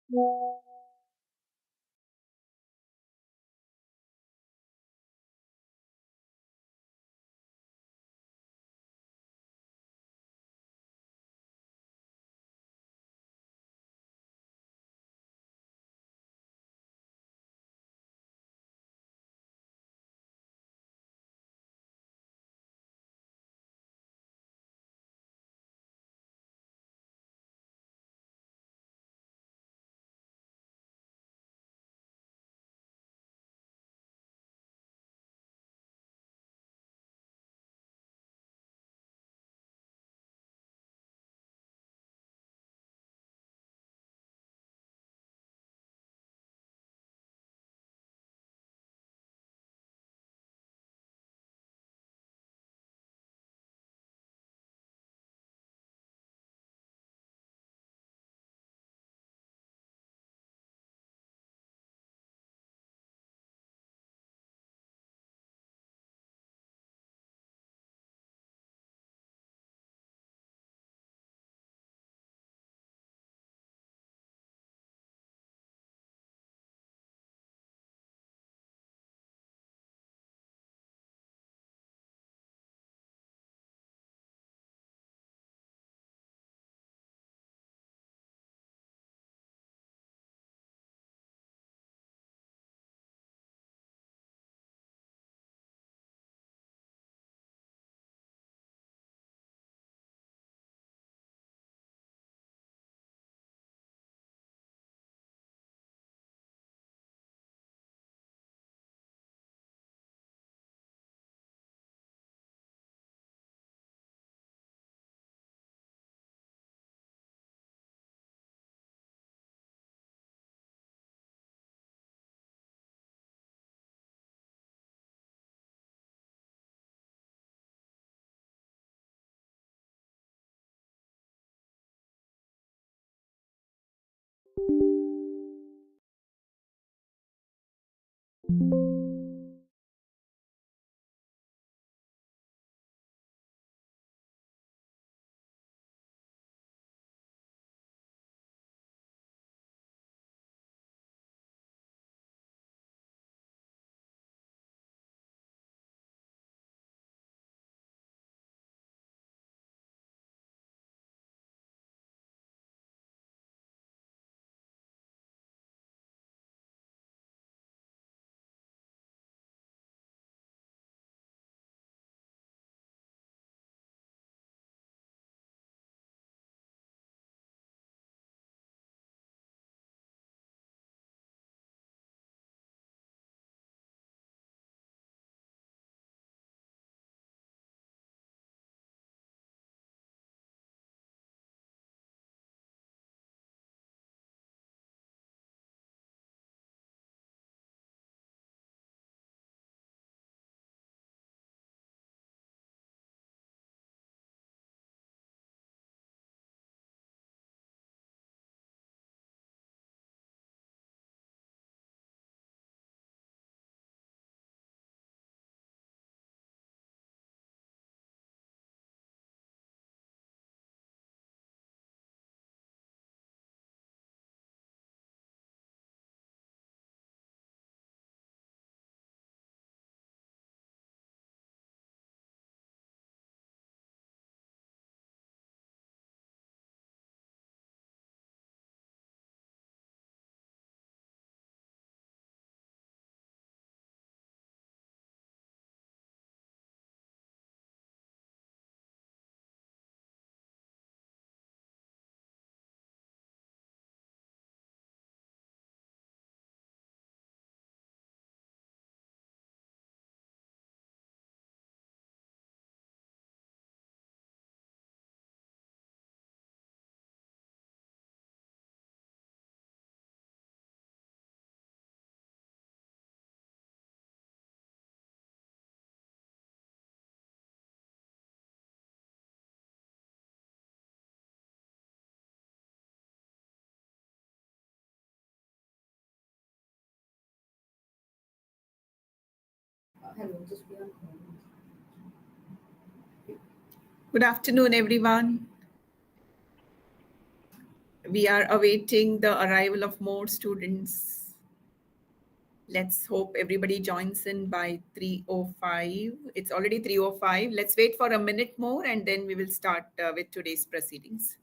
Hello, just be on call. Good afternoon, everyone. We are awaiting the arrival of more students. Let's hope everybody joins in by 3:05. It's already 3:05. Let's wait for a minute more and then we will start with today's proceedings.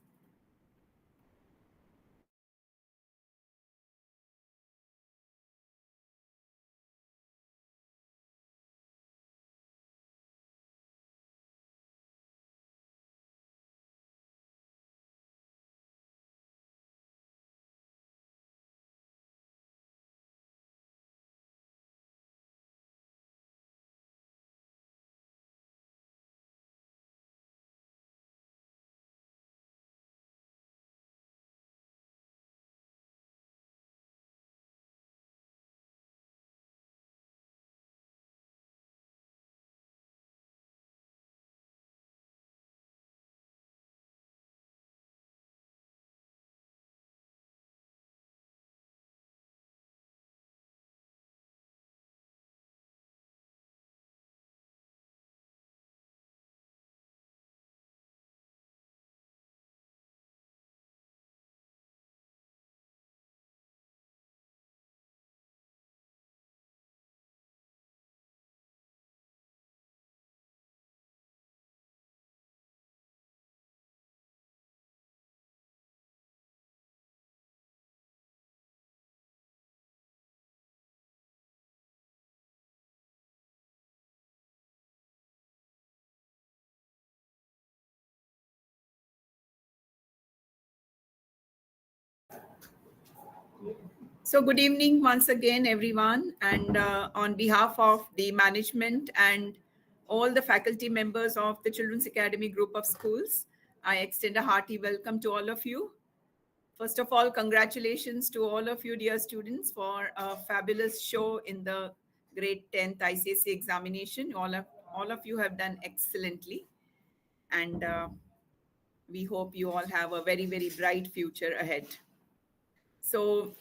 So, good evening once again, everyone. And on behalf of the management and all the faculty members of the Children's Academy Group of Schools, I extend a hearty welcome to all of you. First of all, congratulations to all of you, dear students, for a fabulous show in the grade 10th ICSE examination. All of you have done excellently. And we hope you all have a very, very bright future ahead. So,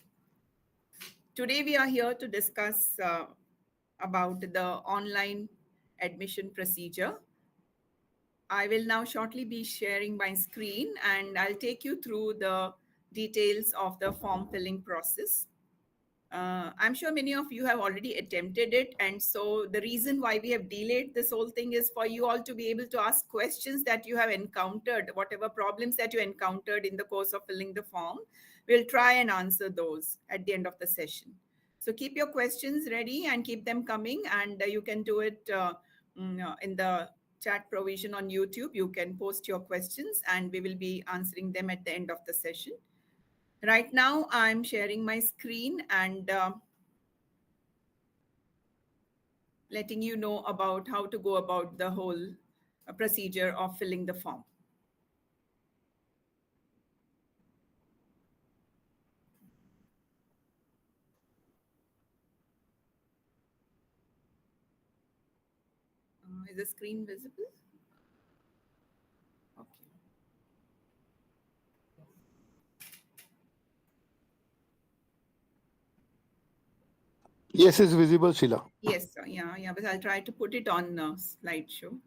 today we are here to discuss about the online admission procedure. I will now shortly be sharing my screen and I'll take you through the details of the form filling process. I'm sure many of you have already attempted it. And so the reason why we have delayed this whole thing is for you all to be able to ask questions that you have encountered, whatever problems that you encountered in the course of filling the form. We'll try and answer those at the end of the session. So keep your questions ready and keep them coming. And you can do it in the chat provision on YouTube. You can post your questions and we will be answering them at the end of the session. Right now, I'm sharing my screen and letting you know about how to go about the whole procedure of filling the form. Is the screen visible? Okay. Yes, it's visible, Sheila. Yes, yeah, but I'll try to put it on slideshow.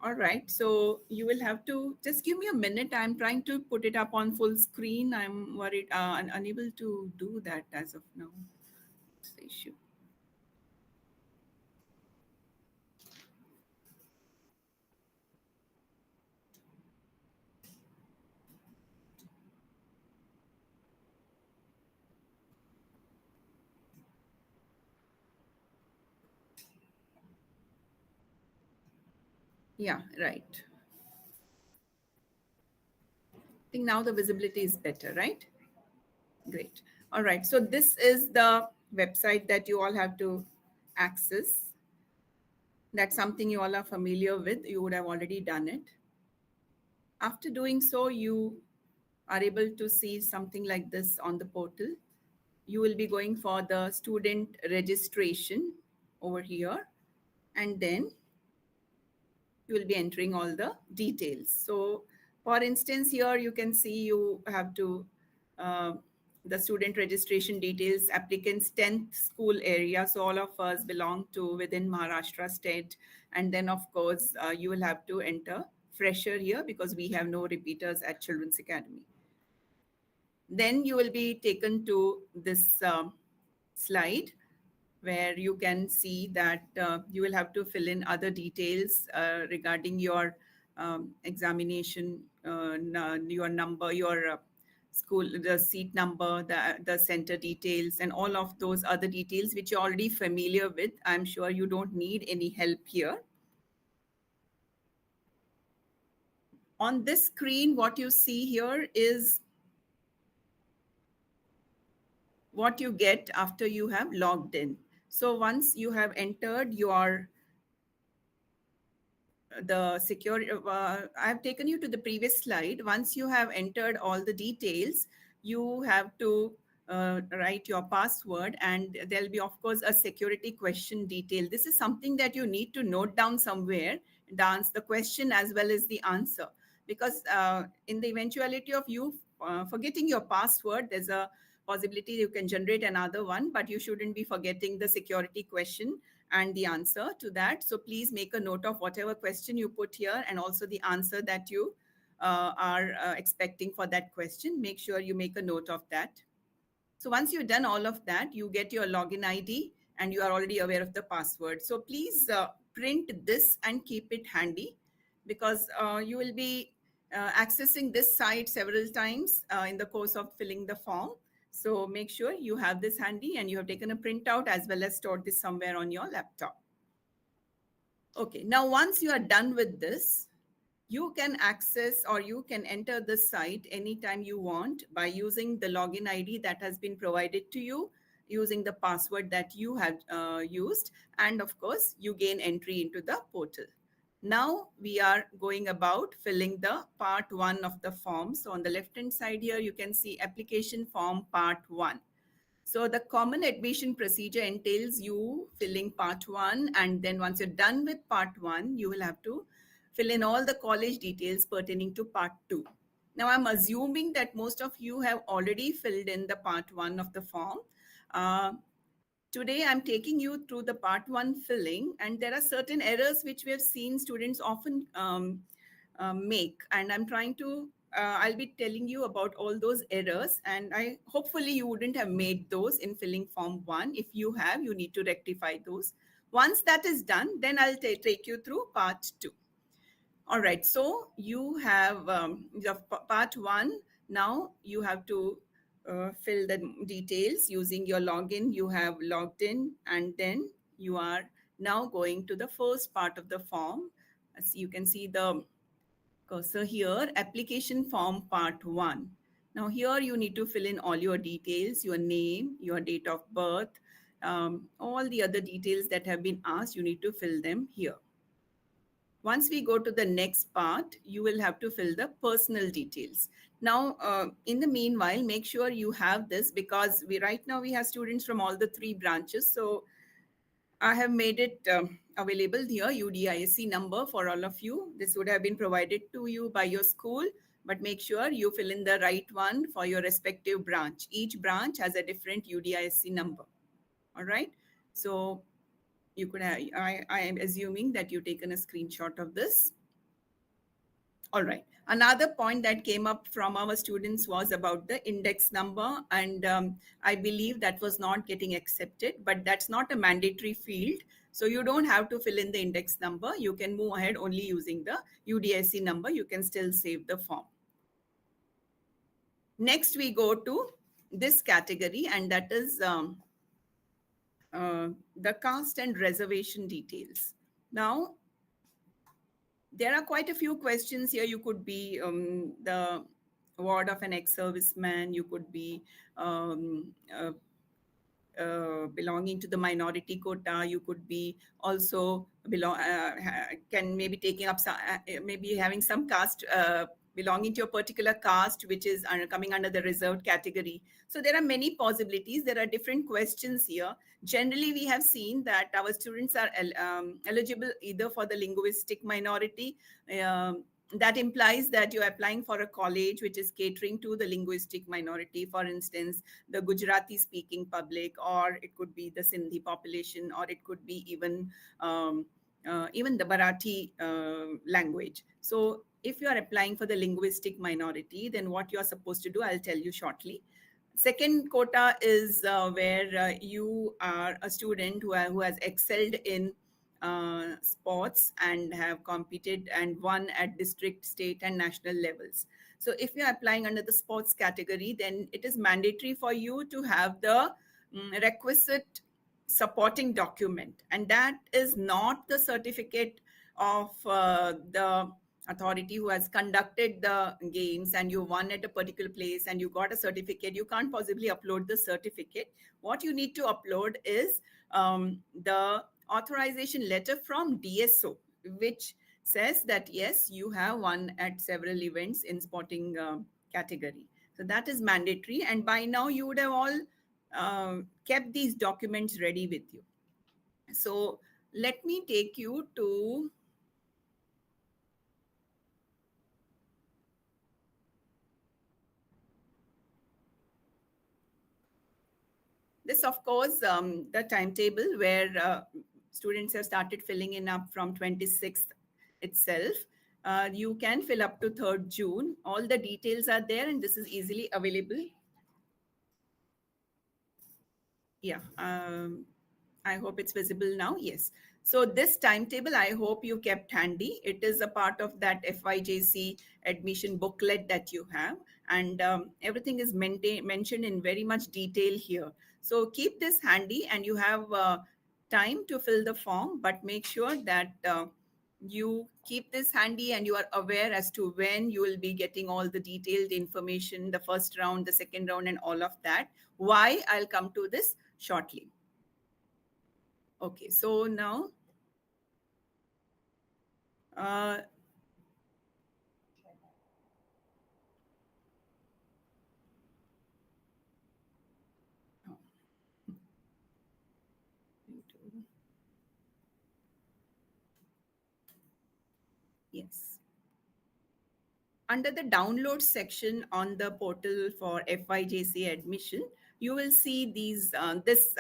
All right, so you will have to just give me a minute. I'm trying to put it up on full screen. I'm worried, unable to do that as of now. It's the issue. Yeah, right. I think now the visibility is better, right? Great. All right. So this is the website that you all have to access. That's something you all are familiar with. You would have already done it. After doing so, you are able to see something like this on the portal. You will be going for the student registration over here, and then you will be entering all the details. So for instance, here you can see you have to uh, the student registration details, applicants 10th school area, so all of us belong to within Maharashtra state. And then of course you will have to enter fresher here because we have no repeaters at Children's Academy. Then you will be taken to this slide where you can see that you will have to fill in other details regarding your examination, your number, your school, the seat number, the center details, and all of those other details which you're already familiar with. I'm sure you don't need any help here. On this screen, what you see here is what you get after you have logged in. So once you have entered your the secure I have taken you to the previous slide. Once you have entered all the details, you have to write your password, and there'll be of course a security question detail. This is something that you need to note down somewhere, dance the question as well as the answer, because in the eventuality of you forgetting your password, there's a possibility you can generate another one, but you shouldn't be forgetting the security question and the answer to that. So please make a note of whatever question you put here and also the answer that you are expecting for that question. Make sure you make a note of that. So once you've done all of that, you get your login ID and you are already aware of the password. So please print this and keep it handy, because you will be accessing this site several times in the course of filling the form. So make sure you have this handy and you have taken a printout as well as stored this somewhere on your laptop. Okay, now once you are done with this, you can access or you can enter this site anytime you want by using the login ID that has been provided to you, using the password that you have used, and of course, you gain entry into the portal. Now we are going about filling the part 1 of the form. So on the left hand side here, you can see application form part 1. So the common admission procedure entails you filling part 1, and then once you're done with part 1, you will have to fill in all the college details pertaining to part 2. Now I'm assuming that most of you have already filled in the part 1 of the form. Today I'm taking you through the part 1 filling, and there are certain errors which we have seen students often make, and I'm trying to I'll be telling you about all those errors, and I hopefully you wouldn't have made those in filling form 1. If you have, you need to rectify those. Once that is done, then I'll take you through part 2. All right, so you have the part 1. Now you have to fill the details using your login. You have logged in, and then you are now going to the first part of the form. As you can see the cursor here, application form part 1. Now here you need to fill in all your details, your name, your date of birth, all the other details that have been asked, you need to fill them here. Once we go to the next part, you will have to fill the personal details. Now, in the meanwhile, make sure you have this, because right now we have students from all the 3 branches. So I have made it available here, UDISC number for all of you. This would have been provided to you by your school, but make sure you fill in the right one for your respective branch. Each branch has a different UDISC number. All right. So you could have, I am assuming that you've taken a screenshot of this. All right. Another point that came up from our students was about the index number, and I believe that was not getting accepted, but that's not a mandatory field. So you don't have to fill in the index number. You can move ahead only using the UDIC number. You can still save the form. Next, we go to this category, and that is the caste and reservation details. Now, there are quite a few questions here. You could be the ward of an ex-serviceman. You could be belonging to the minority quota. You could be also can maybe taking up some, maybe having some caste, belonging to a particular caste which is coming under the reserved category. So there are many possibilities. There are different questions here. Generally, we have seen that our students are eligible either for the linguistic minority. That implies that you're applying for a college which is catering to the linguistic minority, for instance, the Gujarati speaking public, or it could be the Sindhi population, or it could be even the Marathi language. So if you are applying for the linguistic minority, then what you are supposed to do, I'll tell you shortly. Second quota is where you are a student who has excelled in sports and have competed and won at district, state, and national levels. So if you're applying under the sports category, then it is mandatory for you to have the requisite supporting document, and that is not the certificate of the authority who has conducted the games and you won at a particular place and you got a certificate. You can't possibly upload the certificate. What you need to upload is the authorization letter from DSO, which says that yes, you have won at several events in sporting category. So that is mandatory, and by now you would have all kept these documents ready with you. So let me take you to this, of course, the timetable where students have started filling in up from 26th itself. You can fill up to 3rd June. All the details are there and this is easily available. Yeah, I hope it's visible now. Yes. So this timetable, I hope you kept handy. It is a part of that FYJC admission booklet that you have, and everything is mentioned in very much detail here. So keep this handy and you have time to fill the form, but make sure that you keep this handy and you are aware as to when you will be getting all the detailed information, the first round, the second round, and all of that. Why? I'll come to this shortly. Okay, so now uh, yes. Under the download section on the portal for FYJC admission, you will see this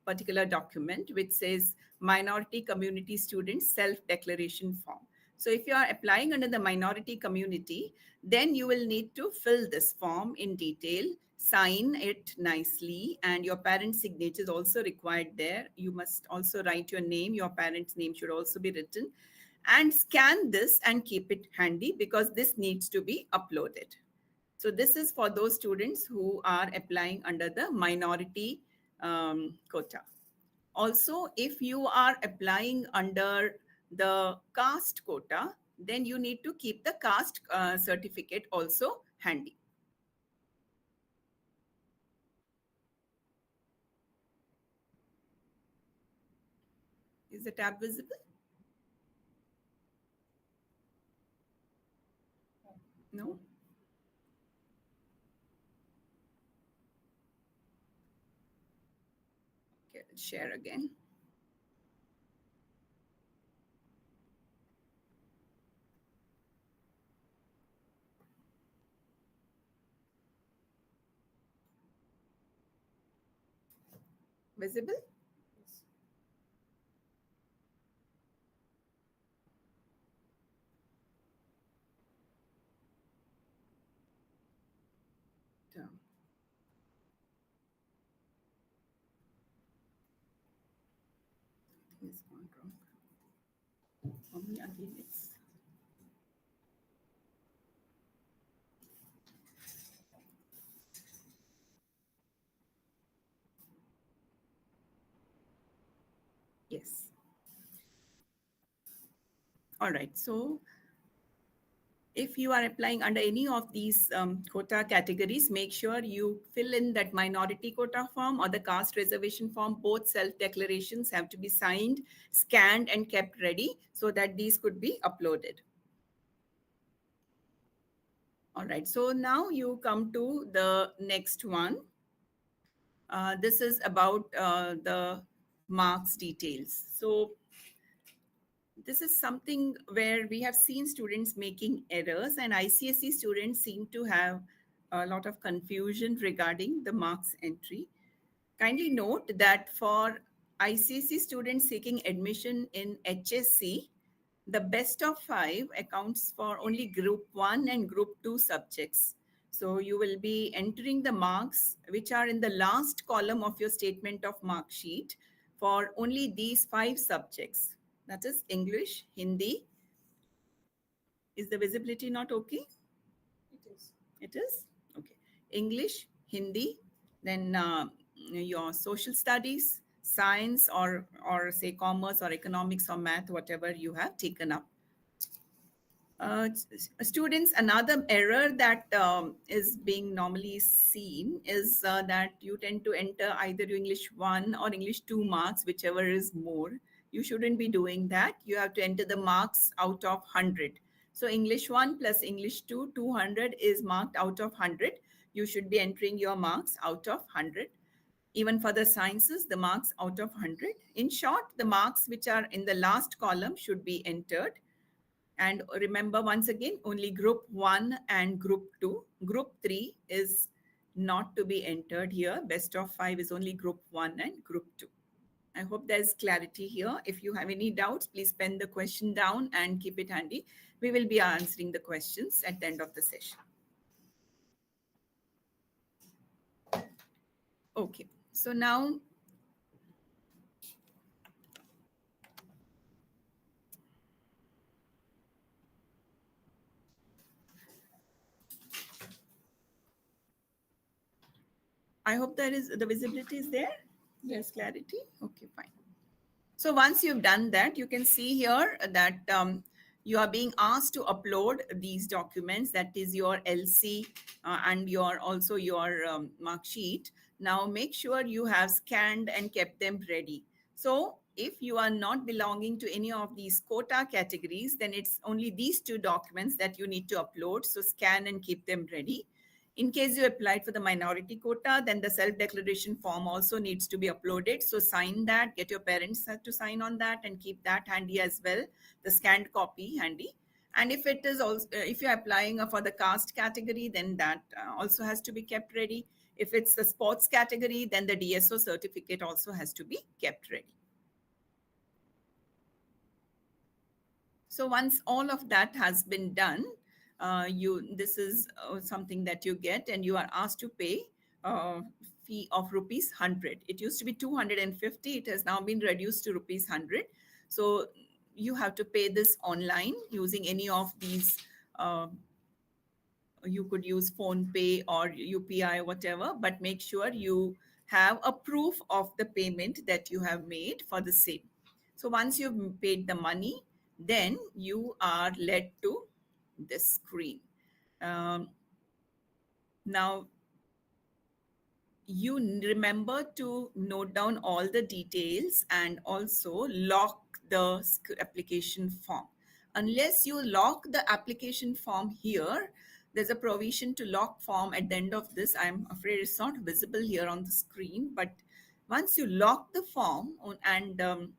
particular document which says Minority Community Students Self-Declaration Form. So if you are applying under the minority community, then you will need to fill this form in detail, sign it nicely, and your parent's signature is also required there. You must also write your name. Your parent's name should also be written, and scan this and keep it handy because this needs to be uploaded. So this is for those students who are applying under the minority quota. Also, if you are applying under the caste quota, then you need to keep the caste certificate also handy. Is the tab visible? No? Okay, let's share again. Visible? Is gone wrong. For me, again, it's yes. All right. So If you are applying under any of these quota categories, make sure you fill in that minority quota form or the caste reservation form. Both self-declarations have to be signed, scanned, and kept ready so that these could be uploaded. All right, so now you come to the next one. This is about the marks details. So this is something where we have seen students making errors, and ICSE students seem to have a lot of confusion regarding the marks entry. Kindly note that for ICSE students seeking admission in HSC, the best of 5 accounts for only group 1 and group 2 subjects. So you will be entering the marks which are in the last column of your statement of mark sheet for only these 5 subjects. That is English, Hindi. Is the visibility not okay? It is. It is? Okay. English, Hindi, then your social studies, science, or say commerce or economics or math, whatever you have taken up. Students, another error that is being normally seen is that you tend to enter either English 1 or English 2 marks, whichever is more. You shouldn't be doing that. You have to enter the marks out of 100. So English 1 plus English 2, 200 is marked out of 100. You should be entering your marks out of 100. Even for the sciences, the marks out of 100. In short, the marks which are in the last column should be entered. And remember, once again, only group 1 and group 2. Group 3 is not to be entered here. Best of 5 is only group 1 and group 2. I hope there's clarity here. If you have any doubts, please pen the question down and keep it handy. We will be answering the questions at the end of the session. Okay, so now I hope there is the visibility is there. There's clarity. Okay, fine. So once you've done that, you can see here that you are being asked to upload these documents. That is your LC and also your mark sheet. Now make sure you have scanned and kept them ready. So if you are not belonging to any of these quota categories, then it's only these 2 documents that you need to upload. So scan and keep them ready. In case you applied for the minority quota, then the self-declaration form also needs to be uploaded. So sign that, get your parents to sign on that and keep that handy as well, the scanned copy handy. And if it is also, if you're applying for the caste category, then that also has to be kept ready. If it's the sports category, then the DSO certificate also has to be kept ready. So once all of that has been done, this is something that you get, and you are asked to pay fee of rupees 100. It used to be 250. It has now been reduced to rupees 100. So you have to pay this online using any of these. You could use PhonePe or UPI, whatever, but make sure you have a proof of the payment that you have made for the same. So once you've paid the money, then you are led to this screen. Now, you remember to note down all the details and also lock the application form. Unless you lock the application form here, there's a provision to lock form at the end of this. I'm afraid it's not visible here on the screen, but once you lock the form and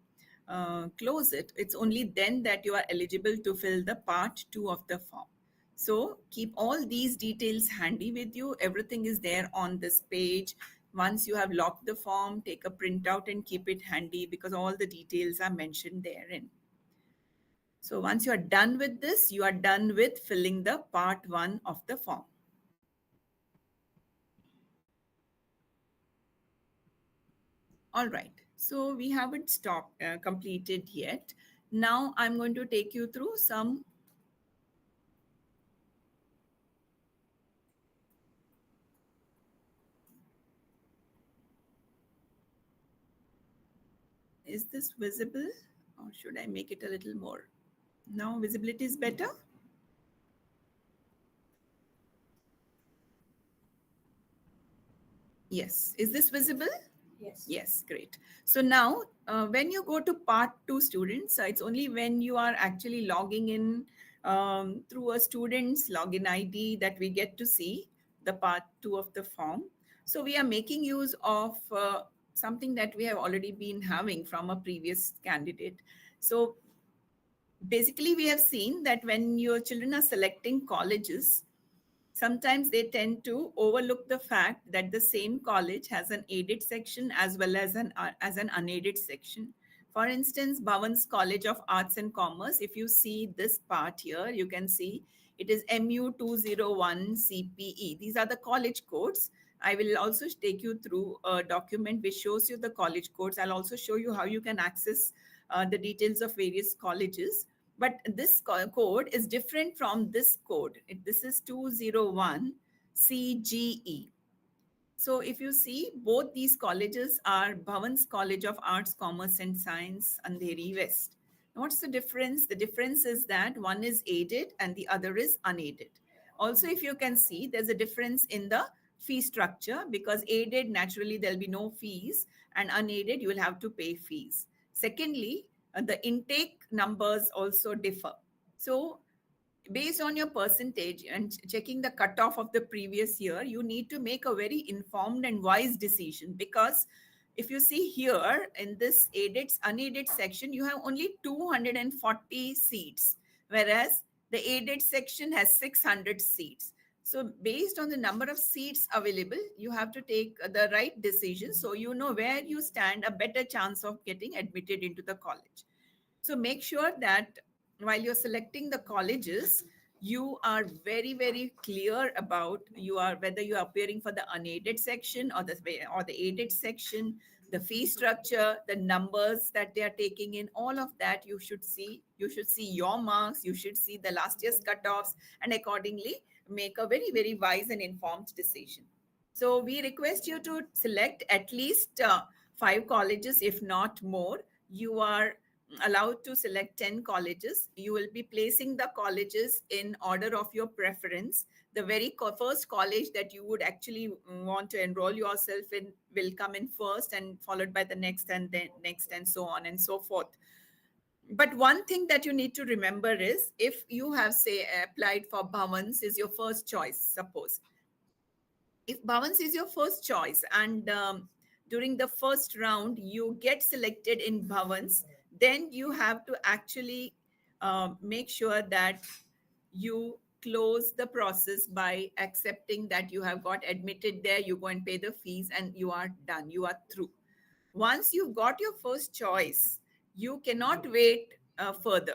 close it, it's only then that you are eligible to fill the part 2 of the form. So keep all these details handy with you. Everything is there on this page. Once you have locked the form, take a printout and keep it handy because all the details are mentioned therein. So once you are done with this, you are done with filling the part 1 of the form. All right. So we haven't completed yet. Now I'm going to take you through some Is this visible or should I make it a little more? Now visibility is better. Yes. Is this visible? Yes. Yes, great. So now, when you go to part two, students, it's only when you are actually logging in through a student's login ID that we get to see the part two of the form. So we are making use of something that we have already been having from a previous candidate. So basically, we have seen that when your children are selecting colleges, sometimes they tend to overlook the fact that the same college has an aided section as well as an unaided section. For instance, Bhavan's College of Arts and Commerce, if you see this part here, you can see it is MU201 CPE. These are the college codes. I will also take you through a document which shows you the college codes. I'll also show you how you can access the details of various colleges. But this code is different from this code. This is 201 CGE. So if you see, both these colleges are Bhavan's College of Arts, Commerce and Science, Andheri West. What's the difference? The difference is that one is aided and the other is unaided. Also, if you can see, there's a difference in the fee structure, because aided, naturally, there'll be no fees, and unaided, you will have to pay fees. Secondly, the intake numbers also differ. So based on your percentage and checking the cutoff of the previous year, you need to make a very informed and wise decision, because if you see here in this aided unaided section, you have only 240 seats, whereas the aided section has 600 seats. So based on the number of seats available, you have to take the right decision, so you know where you stand a better chance of getting admitted into the college. So make sure that while you're selecting the colleges, you are very, very clear about whether you are appearing for the unaided section or the aided section, the fee structure, the numbers that they are taking in, all of that you should see. You should see your marks, you should see the last year's cutoffs, and accordingly make a very, very wise and informed decision. So we request you to select at least 5 colleges, if not more. You are allowed to select 10 colleges. You will be placing the colleges in order of your preference. The very first college that you would actually want to enroll yourself in will come in first, and followed by the next, and then next, and so on and so forth. But one thing that you need to remember is, if you have, say, applied for Bhavans is your first choice, suppose. If Bhavans is your first choice, and during the first round you get selected in Bhavans, then you have to actually make sure that you close the process by accepting that you have got admitted there. You go and pay the fees, and you are done. You are through. Once you've got your first choice, you cannot wait further.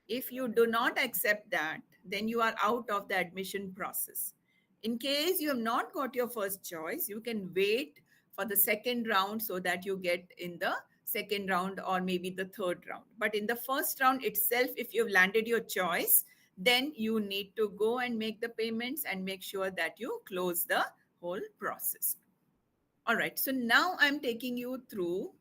If you do not accept that, then you are out of the admission process. In case you have not got your first choice, you can wait for the second round so that you get in the second round or maybe the third round. But in the first round itself, if you've landed your choice, then you need to go and make the payments and make sure that you close the whole process. All right, so now I'm taking you through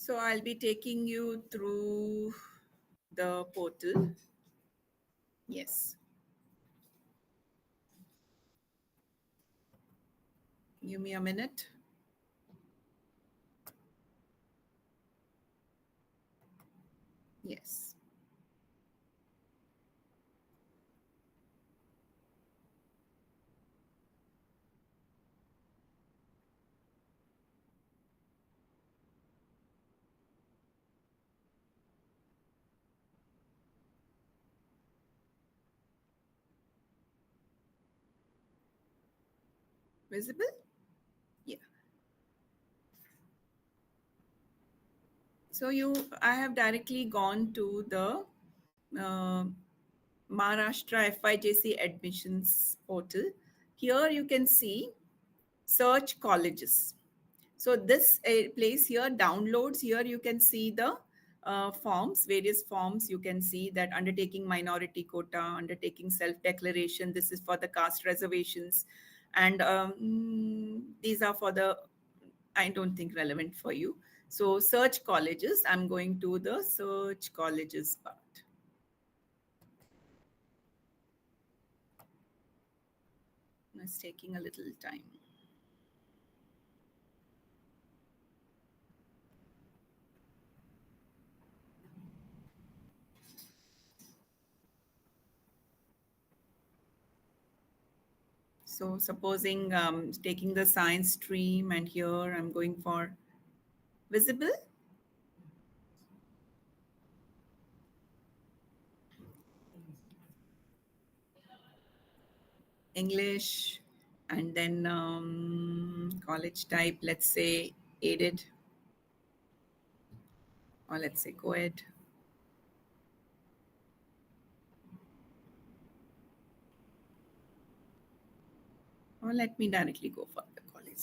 So I'll be taking you through the portal. Yes. Give me a minute. Yes. Visible? Yeah. So I have directly gone to the uh, Maharashtra FYJC admissions portal. Here you can see search colleges. So this place here, downloads, here you can see the forms, various forms. You can see that undertaking minority quota, undertaking self-declaration. This is for the caste reservations. And these are for the, I don't think relevant for you. So search colleges, I'm going to the search colleges part. It's taking a little time. So supposing taking the science stream, and here I'm going for visible. English, and then college type, let's say aided, or let's say co-ed. Or let me directly go for the college.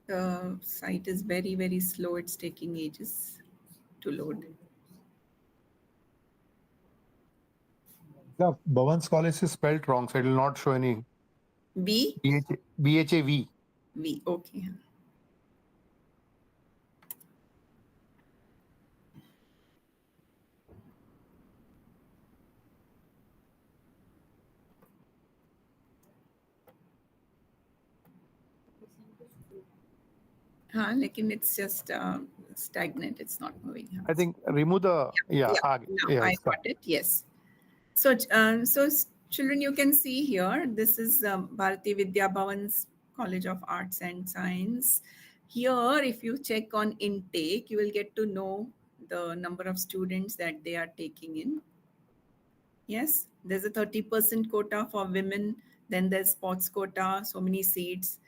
The site is very, very slow. It's taking ages to load. The Bhavan's college is spelled wrong, so it will not show any B? BHAV. V, okay. Lekin it's just stagnant. It's not moving. I think remove the Now I it's got it. Yes. So, children, you can see here, this is Bharati Vidya Bhavan's College of Arts and Science. Here, if you check on intake, you will get to know the number of students that they are taking in. Yes, there's a 30% quota for women. Then there's sports quota, so many seats.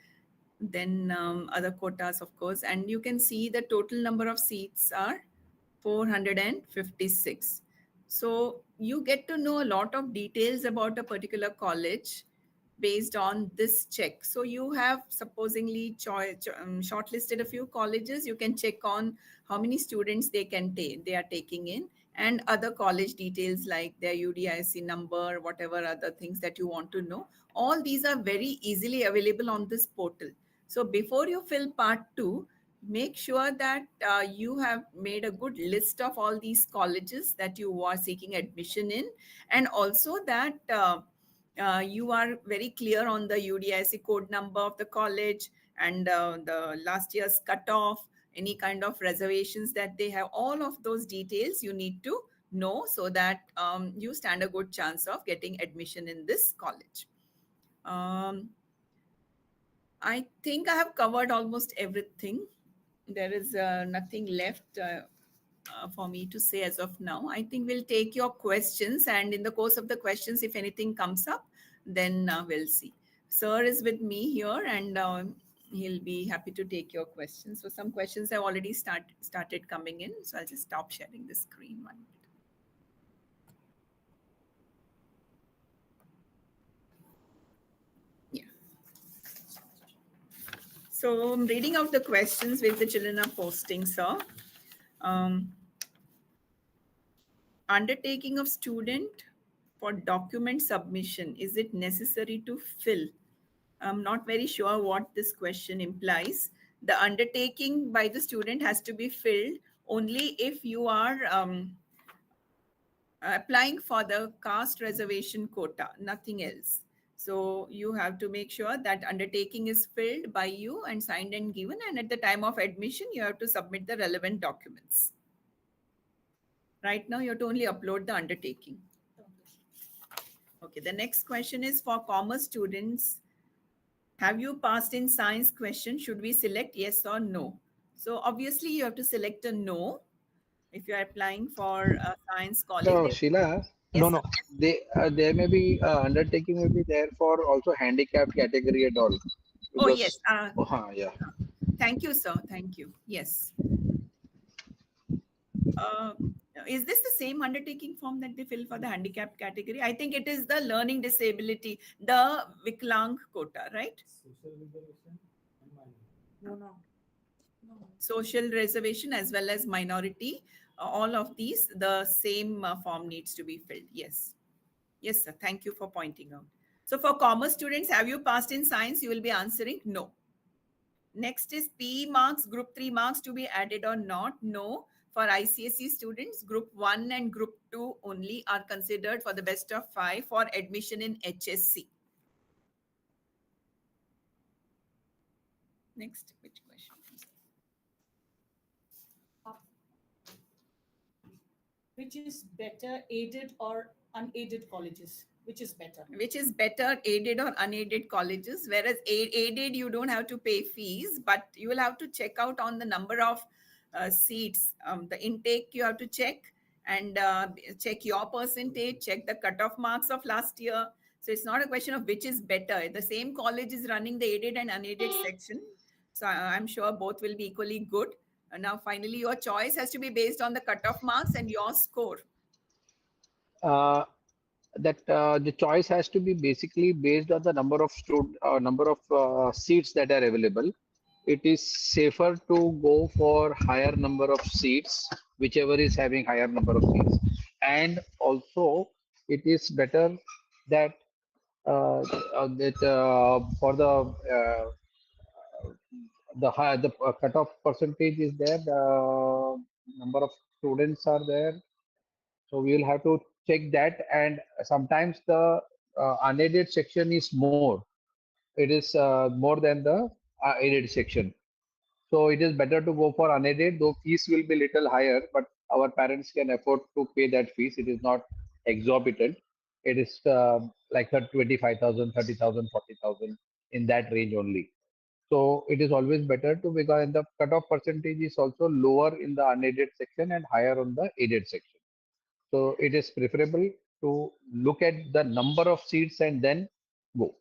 Then other quotas, of course. And you can see the total number of seats are 456. So you get to know a lot of details about a particular college based on this check. So you have supposingly shortlisted a few colleges. You can check on how many students they are taking in, and other college details like their UDIC number, whatever other things that you want to know. All these are very easily available on this portal. So before you fill part 2, make sure that you have made a good list of all these colleges that you are seeking admission in, and also that you are very clear on the UDIC code number of the college and the last year's cutoff, any kind of reservations that they have. All of those details you need to know, so that you stand a good chance of getting admission in this college. I think I have covered almost everything. There is nothing left for me to say as of now. I think we'll take your questions, and in the course of the questions, if anything comes up, then we'll see. Sir is with me here, and he'll be happy to take your questions. So some questions have already started coming in. So I'll just stop sharing the screen 1 minute. So I'm reading out the questions which the children are posting, sir. Undertaking of student for document submission, is it necessary to fill? I'm not very sure what this question implies. The undertaking by the student has to be filled only if you are applying for the caste reservation quota, nothing else. So you have to make sure that undertaking is filled by you and signed and given, and at the time of admission, you have to submit the relevant documents. Right now, you have to only upload the undertaking. Okay, the next question is for commerce students. Have you passed in science question? Should we select yes or no? So obviously, you have to select a no if you are applying for a science college. So Sheila, Yes, No. there may be undertaking will be there for also handicapped category and all. Oh, Because, yes. yeah. Thank you, sir. Thank you. Yes. Is this the same undertaking form that they fill for the handicapped category? I think it is the learning disability, the Viklang quota, right? Social reservation as well as minority, all of these, the same form needs to be filled. Yes. Yes, sir. Thank you for pointing out. So for commerce students, have you passed in science? You will be answering no. Next is P marks, group 3 marks to be added or not? No. For ICSE students, group 1 and group 2 only are considered for the best of 5 for admission in HSC. Next, which question? Which is better, aided or unaided colleges? Which is better? Which is better, aided or unaided colleges? Whereas aided, you don't have to pay fees, but you will have to check out on the number of seats. The intake you have to check, and check your percentage, check the cutoff marks of last year. So it's not a question of which is better. The same college is running the aided and unaided section. So I'm sure both will be equally good. Now, finally, your choice has to be based on the cutoff marks and your score. The choice has to be basically based on the number of seats that are available. It is safer to go for higher number of seats, whichever is having higher number of seats, and also it is better that for the cutoff percentage is there, the number of students are there, so we will have to check that. And sometimes the unaided section is more. It is more than the aided section. So it is better to go for unaided, though fees will be little higher, but our parents can afford to pay that fees. It is not exorbitant. It is like 25,000, 30,000, 40,000 in that range only. So it is always better to, because the cutoff percentage is also lower in the unaided section and higher on the aided section. So it is preferable to look at the number of seats and then go.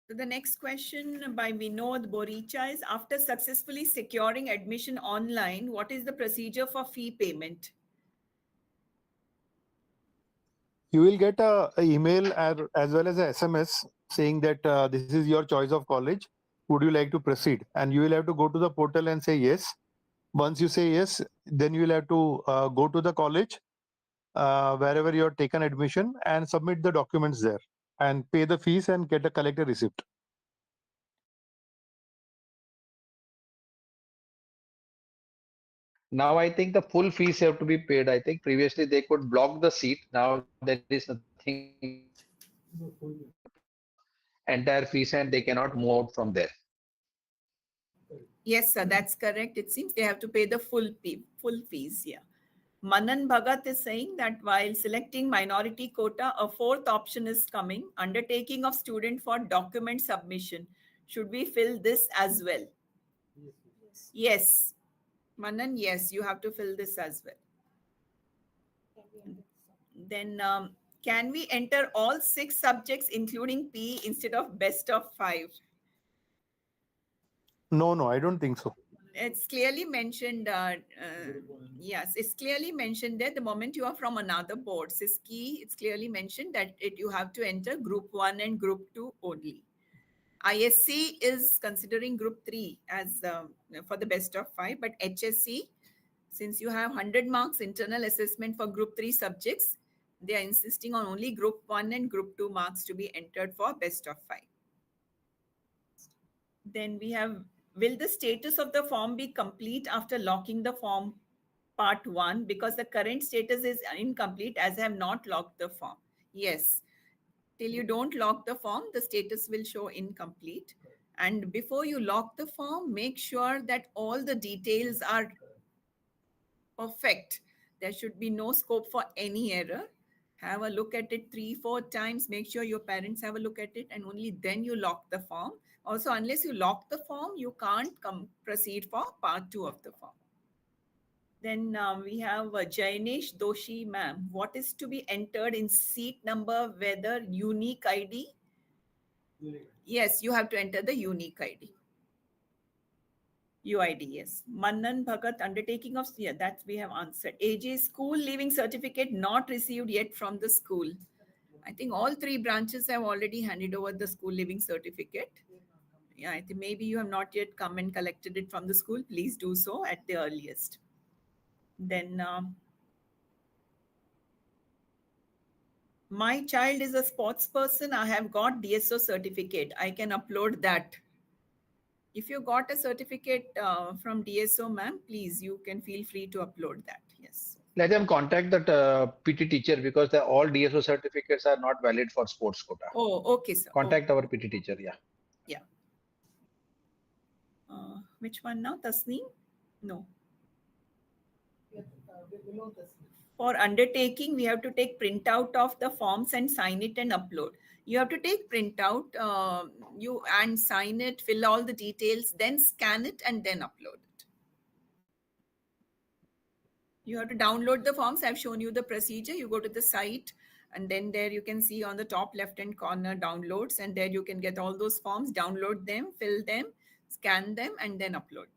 So the next question by Vinod Boricha is, after successfully securing admission online, what is the procedure for fee payment? You will get a email as well as a SMS saying that this is your choice of college. Would you like to proceed? And you will have to go to the portal and say yes. Once you say yes, then you will have to go to the college wherever you have taken admission and submit the documents there and pay the fees and get a collector receipt. Now I think the full fees have to be paid. I think previously they could block the seat. Now there is nothing entire fees and they cannot move out from there. Yes, sir, that's correct. It seems they have to pay the full fees. Yeah. Manan Bhagat is saying that while selecting minority quota, a fourth option is coming: undertaking of student for document submission. Should we fill this as well? Yes. Manan, yes, you have to fill this as well. Then can we enter all 6 subjects including P instead of best of 5? No, I don't think so. It's clearly mentioned. Yes, it's clearly mentioned there. The moment you are from another board, CISKI, it's clearly mentioned that you have to enter group 1 and group 2 only. ISC is considering group 3 as for the best of 5, but HSC, since you have 100 marks internal assessment for group 3 subjects, they are insisting on only group 1 and group 2 marks to be entered for best of 5. Then we have, will the status of the form be complete after locking the form part 1? Because the current status is incomplete as I have not locked the form. Yes. Till you don't lock the form, the status will show incomplete. And before you lock the form, make sure that all the details are perfect. There should be no scope for any error. Have a look at it 3-4 times. Make sure your parents have a look at it, and only then you lock the form. Also, unless you lock the form, you can't proceed for part 2 of the form. Then we have Jainesh Doshi, ma'am. What is to be entered in seat number, whether unique ID? Yes, you have to enter the unique ID. UID, yes. Manan Bhagat, undertaking of, yeah, that we have answered. AJ, school leaving certificate not received yet from the school. I think all three branches have already handed over the school leaving certificate. Yeah, I think maybe you have not yet come and collected it from the school. Please do so at the earliest. Then, my child is a sports person. I have got DSO certificate. I can upload that. If you got a certificate from DSO, ma'am, please, you can feel free to upload that. Yes. Let them contact that PT teacher because all DSO certificates are not valid for sports quota. Oh, okay, sir. Contact our PT teacher, yeah. Yeah. Which one now? Tasneem? No. Below this. For undertaking, we have to take printout of the forms and sign it and upload. You have to take printout, you and sign it, fill all the details, then scan it and then upload it. You have to download the forms. I've shown you the procedure. You go to the site and then there you can see on the top left-hand corner downloads, and there you can get all those forms, download them, fill them, scan them, and then upload them.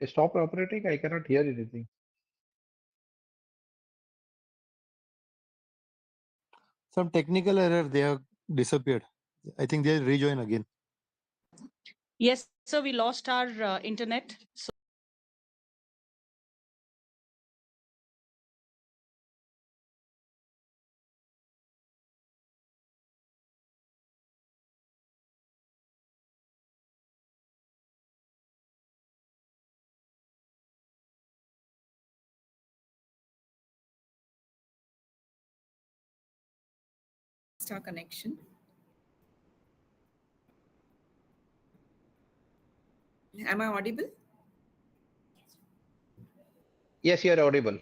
Stop operating. I cannot hear anything. Some technical error, they have disappeared. I think they'll rejoin again. Yes, sir, we lost our internet. So Our connection. Am I audible? Yes, you are audible.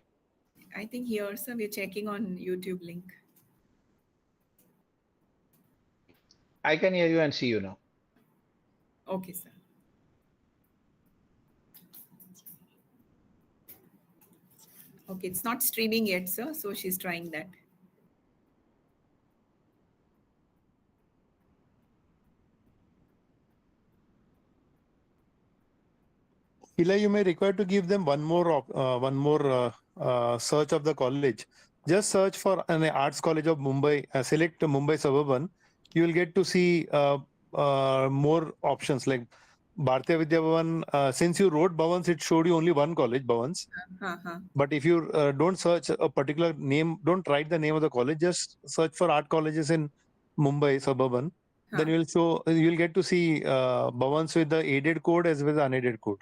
I think here, sir, we're checking on YouTube link. I can hear you and see you now. Okay, sir. Okay, it's not streaming yet, sir. So she's trying that. Sheila, you may require to give them one more search of the college. Just search for an arts college of Mumbai. Select Mumbai Suburban. You will get to see more options like Bharatiya Vidya Bhavan. Since you wrote Bhavans, it showed you only one college, Bhavans. But if you don't search a particular name, don't write the name of the college. Just search for art colleges in Mumbai Suburban. Then you'll get to see Bhavans with the aided code as well as unaided code.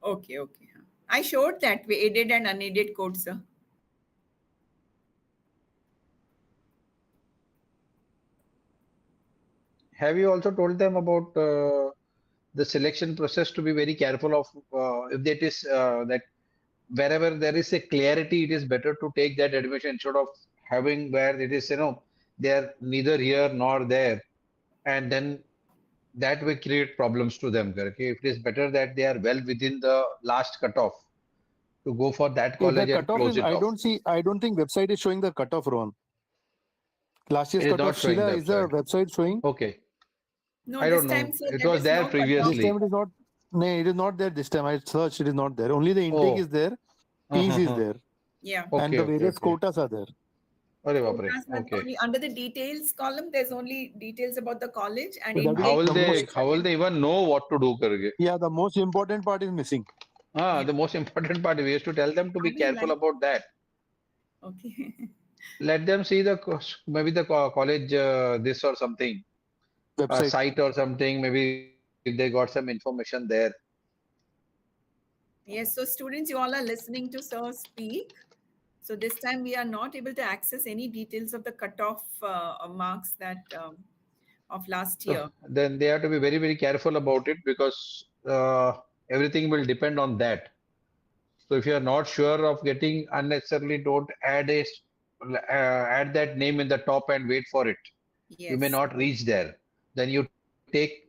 Okay, okay. I showed that way, aided and unaided code, sir. Have you also told them about the selection process to be very careful of if that is that wherever there is a clarity, it is better to take that admission instead of having where it is, they are neither here nor there, and then that will create problems to them. Okay, if it is better that they are well within the last cutoff to go for that The college and cutoff close is, it off. I don't think website is showing the cutoff, Rohan. Last year's It is not cutoff, showing Sheila, the is the website. website showing? Okay, No, I this don't time, know. sir, It there was is there no cutoff. This time previously. it is not. No, it is not there this time. I searched, it is not there. Only the intake is Oh, there, fees is there, Yeah. and okay, the okay, various okay. quotas are there. Arre bapre. Quotas are Okay. only under the details column. There's only details about the college and So that is How intake. will the they most, how will they even know what to do karge? yeah, the most important part is missing. Yeah. The most important part we have to tell them to How be do you careful like? about that. Okay. Let them see the maybe the college this or something, Website. site or something. Maybe if they got some information there. Yes. So, students, you all are listening to Sir speak. So, this time we are not able to access any details of the cutoff marks that of last So year. then they have to be very, very careful about it because everything will depend on that. So if you are not sure of getting unnecessarily, don't add that name in the top and wait for it. You may Yes. not reach there. Then you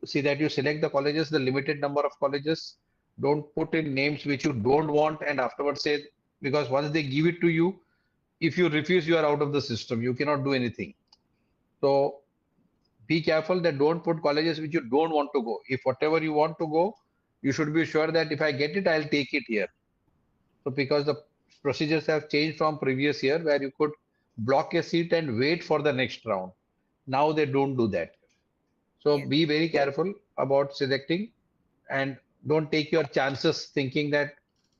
see that you select the colleges, the limited number of colleges. Don't put in names which you don't want and afterwards say, because once they give it to you, if you refuse, you are out of the system. You cannot do anything. So be careful that don't put colleges which you don't want to go. If whatever you want to go, you should be sure that if I get it, I'll take it here. So because the procedures have changed from previous year where you could block a seat and wait for the next round. Now they don't do that. So Yes. be very careful about selecting and don't take your chances thinking that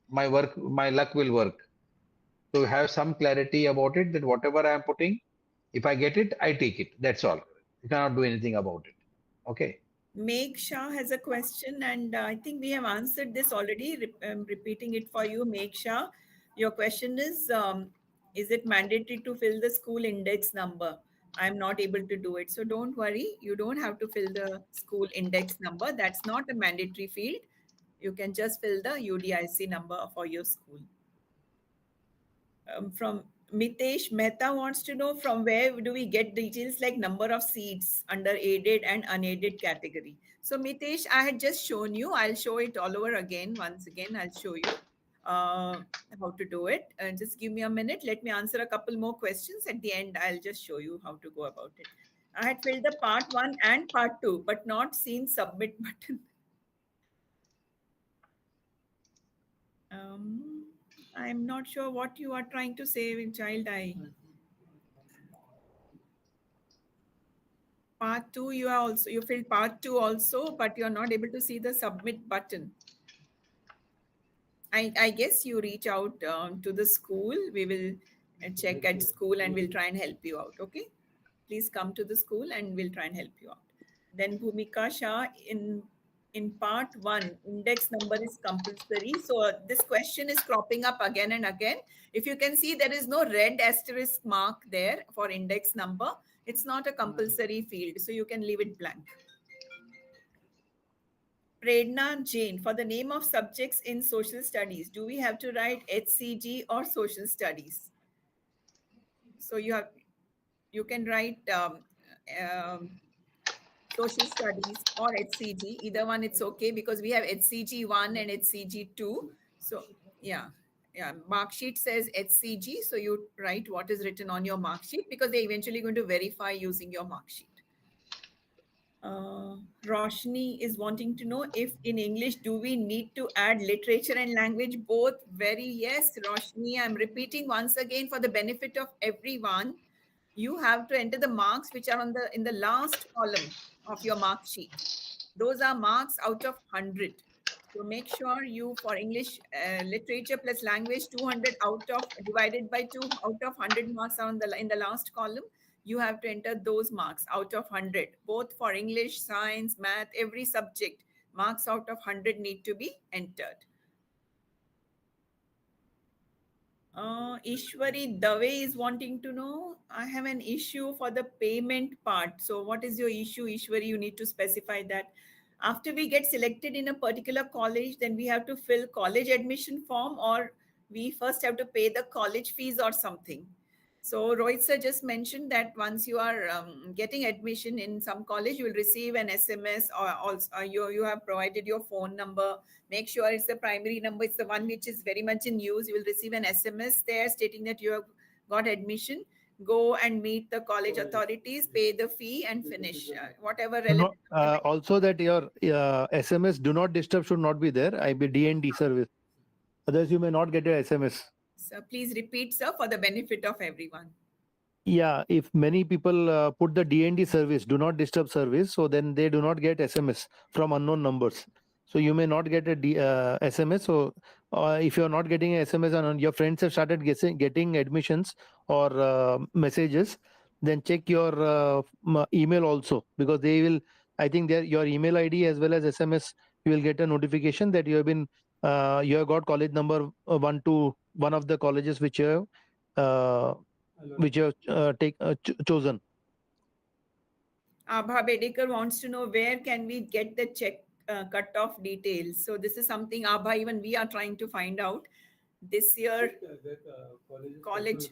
my luck will work. So have some clarity about it that whatever I am putting, if I get it, I take it. That's all. You cannot do anything about it. Okay. Meg Shah has a question, and I think we have answered this already. I'm repeating it for you, Meg Shah. Your question is it mandatory to fill the school index number? I'm not able to do it. So don't worry. You don't have to fill the school index number. That's not a mandatory field. You can just fill the UDIC number for your school. From Mitesh Mehta wants to know from where do we get details like number of seats under aided and unaided category. So Mitesh, I had just shown you. I'll show it all over again. Once again, I'll show you how to do it. Just give me a minute. Let me answer a couple more questions. At the end, I'll just show you how to go about it. I had filled the part 1 and part 2, but not seen submit button. I'm not sure what you are trying to say, child. Part 2, you filled part 2 also, but you're not able to see the submit button. I guess you reach out to the school. We will check at school and we'll try and help you out. Okay, please come to the school and we'll try and help you out. Then Bhumika Shah, in part 1, index number is compulsory. So this question is cropping up again and again. If you can see, there is no red asterisk mark there for index number. It's not a compulsory field, so you can leave it blank. Prerna Jain, for the name of subjects in social studies, do we have to write HCG or social studies? So you can write um, social studies or HCG. Either one, it's okay because we have HCG 1 and HCG 2. So yeah, mark sheet says HCG. So you write what is written on your mark sheet because they're eventually going to verify using your mark sheet. Roshni is wanting to know if in English, do we need to add literature and language both? Very yes, Roshni. I'm repeating once again for the benefit of everyone. You have to enter the marks which are in the last column of your mark sheet. Those are marks out of 100. So make sure you for English literature plus language 200 out of divided by 2 out of 100 marks are in the last column. You have to enter those marks out of 100 both for English, science, math, every subject. Marks out of 100 need to be entered. Ishwari Dave is wanting to know, I have an issue for the payment part. So what is your issue, Ishwari? You need to specify that. After we get selected in a particular college, then we have to fill college admission form, or we first have to pay the college fees or something. So Rohit sir just mentioned that once you are getting admission in some college, you will receive an SMS, or also you have provided your phone number. Make sure it's the primary number, it's the one which is very much in use. You will receive an SMS there stating that you have got admission. Go and meet the college authorities, pay the fee, and finish whatever relevant. Also, that your SMS do not disturb should not be there. I be DND service. Otherwise, you may not get a SMS. So please repeat, sir, for the benefit of everyone. Yeah, if many people put the DND service, do not disturb service, so then they do not get SMS from unknown numbers. So you may not get a SMS. So if you are not getting a SMS and your friends have started getting admissions or messages, then check your email also, because they will. I think your email ID as well as SMS, you will get a notification that you have been you have got college number one of the colleges which you have. Which you have chosen. Abha Bedekar wants to know, where can we get the check cut-off details. So this is something, Abha, even we are trying to find out. This year, college,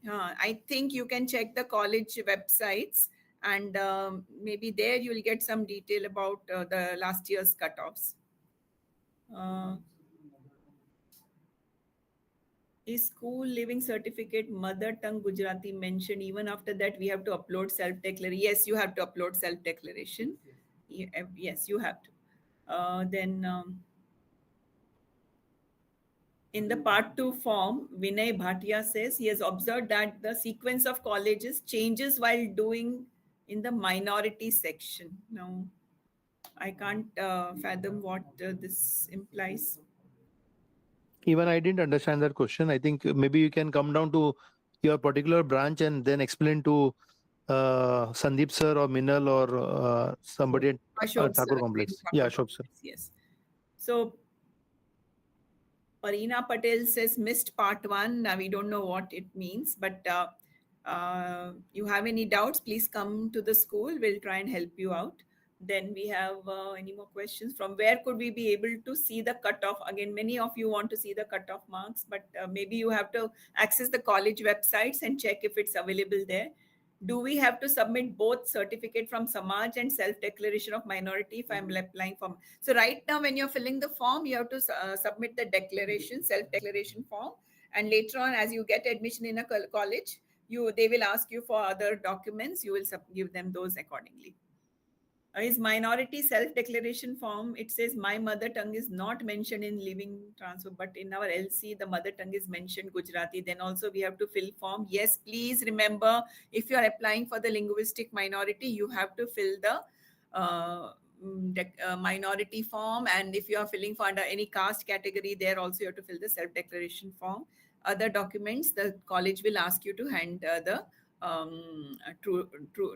I think you can check the college websites, and maybe there you will get some detail about the last year's cut-offs. Is school living certificate mother tongue Gujarati mentioned? Even after that, we have to upload self-declaration. Yes, you have to upload self-declaration. Yes, you have to. Then in the part 2 form, Vinay Bhatia says he has observed that the sequence of colleges changes while doing in the minority section. Now, I can't fathom what this implies. Even I didn't understand that question. I think maybe you can come down to your particular branch and then explain to Sandeep sir or Minal or somebody at Thakur Complex. Yeah, Ashok sir. Yes. So Parina Patel says missed part 1. Now we don't know what it means, but you have any doubts, please come to the school. We'll try and help you out. Then we have any more questions? From where could we be able to see the cutoff? Again, many of you want to see the cutoff marks, but maybe you have to access the college websites and check if it's available there. Do we have to submit both certificate from Samaj and self-declaration of minority if I'm applying for? So right now, when you're filling the form, you have to submit the declaration, self-declaration form. And later on, as you get admission in a college, they will ask you for other documents. You will give them those accordingly. Is minority self-declaration form, it says my mother tongue is not mentioned in living transfer, but in our LC, the mother tongue is mentioned Gujarati. Then also we have to fill form. Yes, please remember, if you are applying for the linguistic minority, you have to fill the minority form. And if you are filling for under any caste category, there also you have to fill the self-declaration form. Other documents, the college will ask you to hand the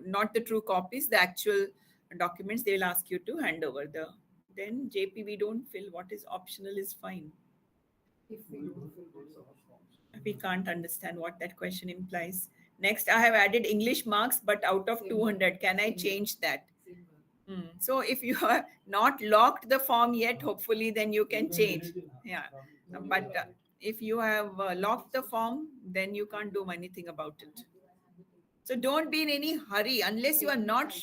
not the true copies, the actual documents they will ask you to hand over. Then JP, we don't fill. What is optional is fine. If we can't understand what that question implies. Next, I have added English marks, but out of 200, can I change that? So if you have not locked the form yet, hopefully then you can change. Yeah, but if you have locked the form, then you can't do anything about it. So don't be in any hurry unless you are not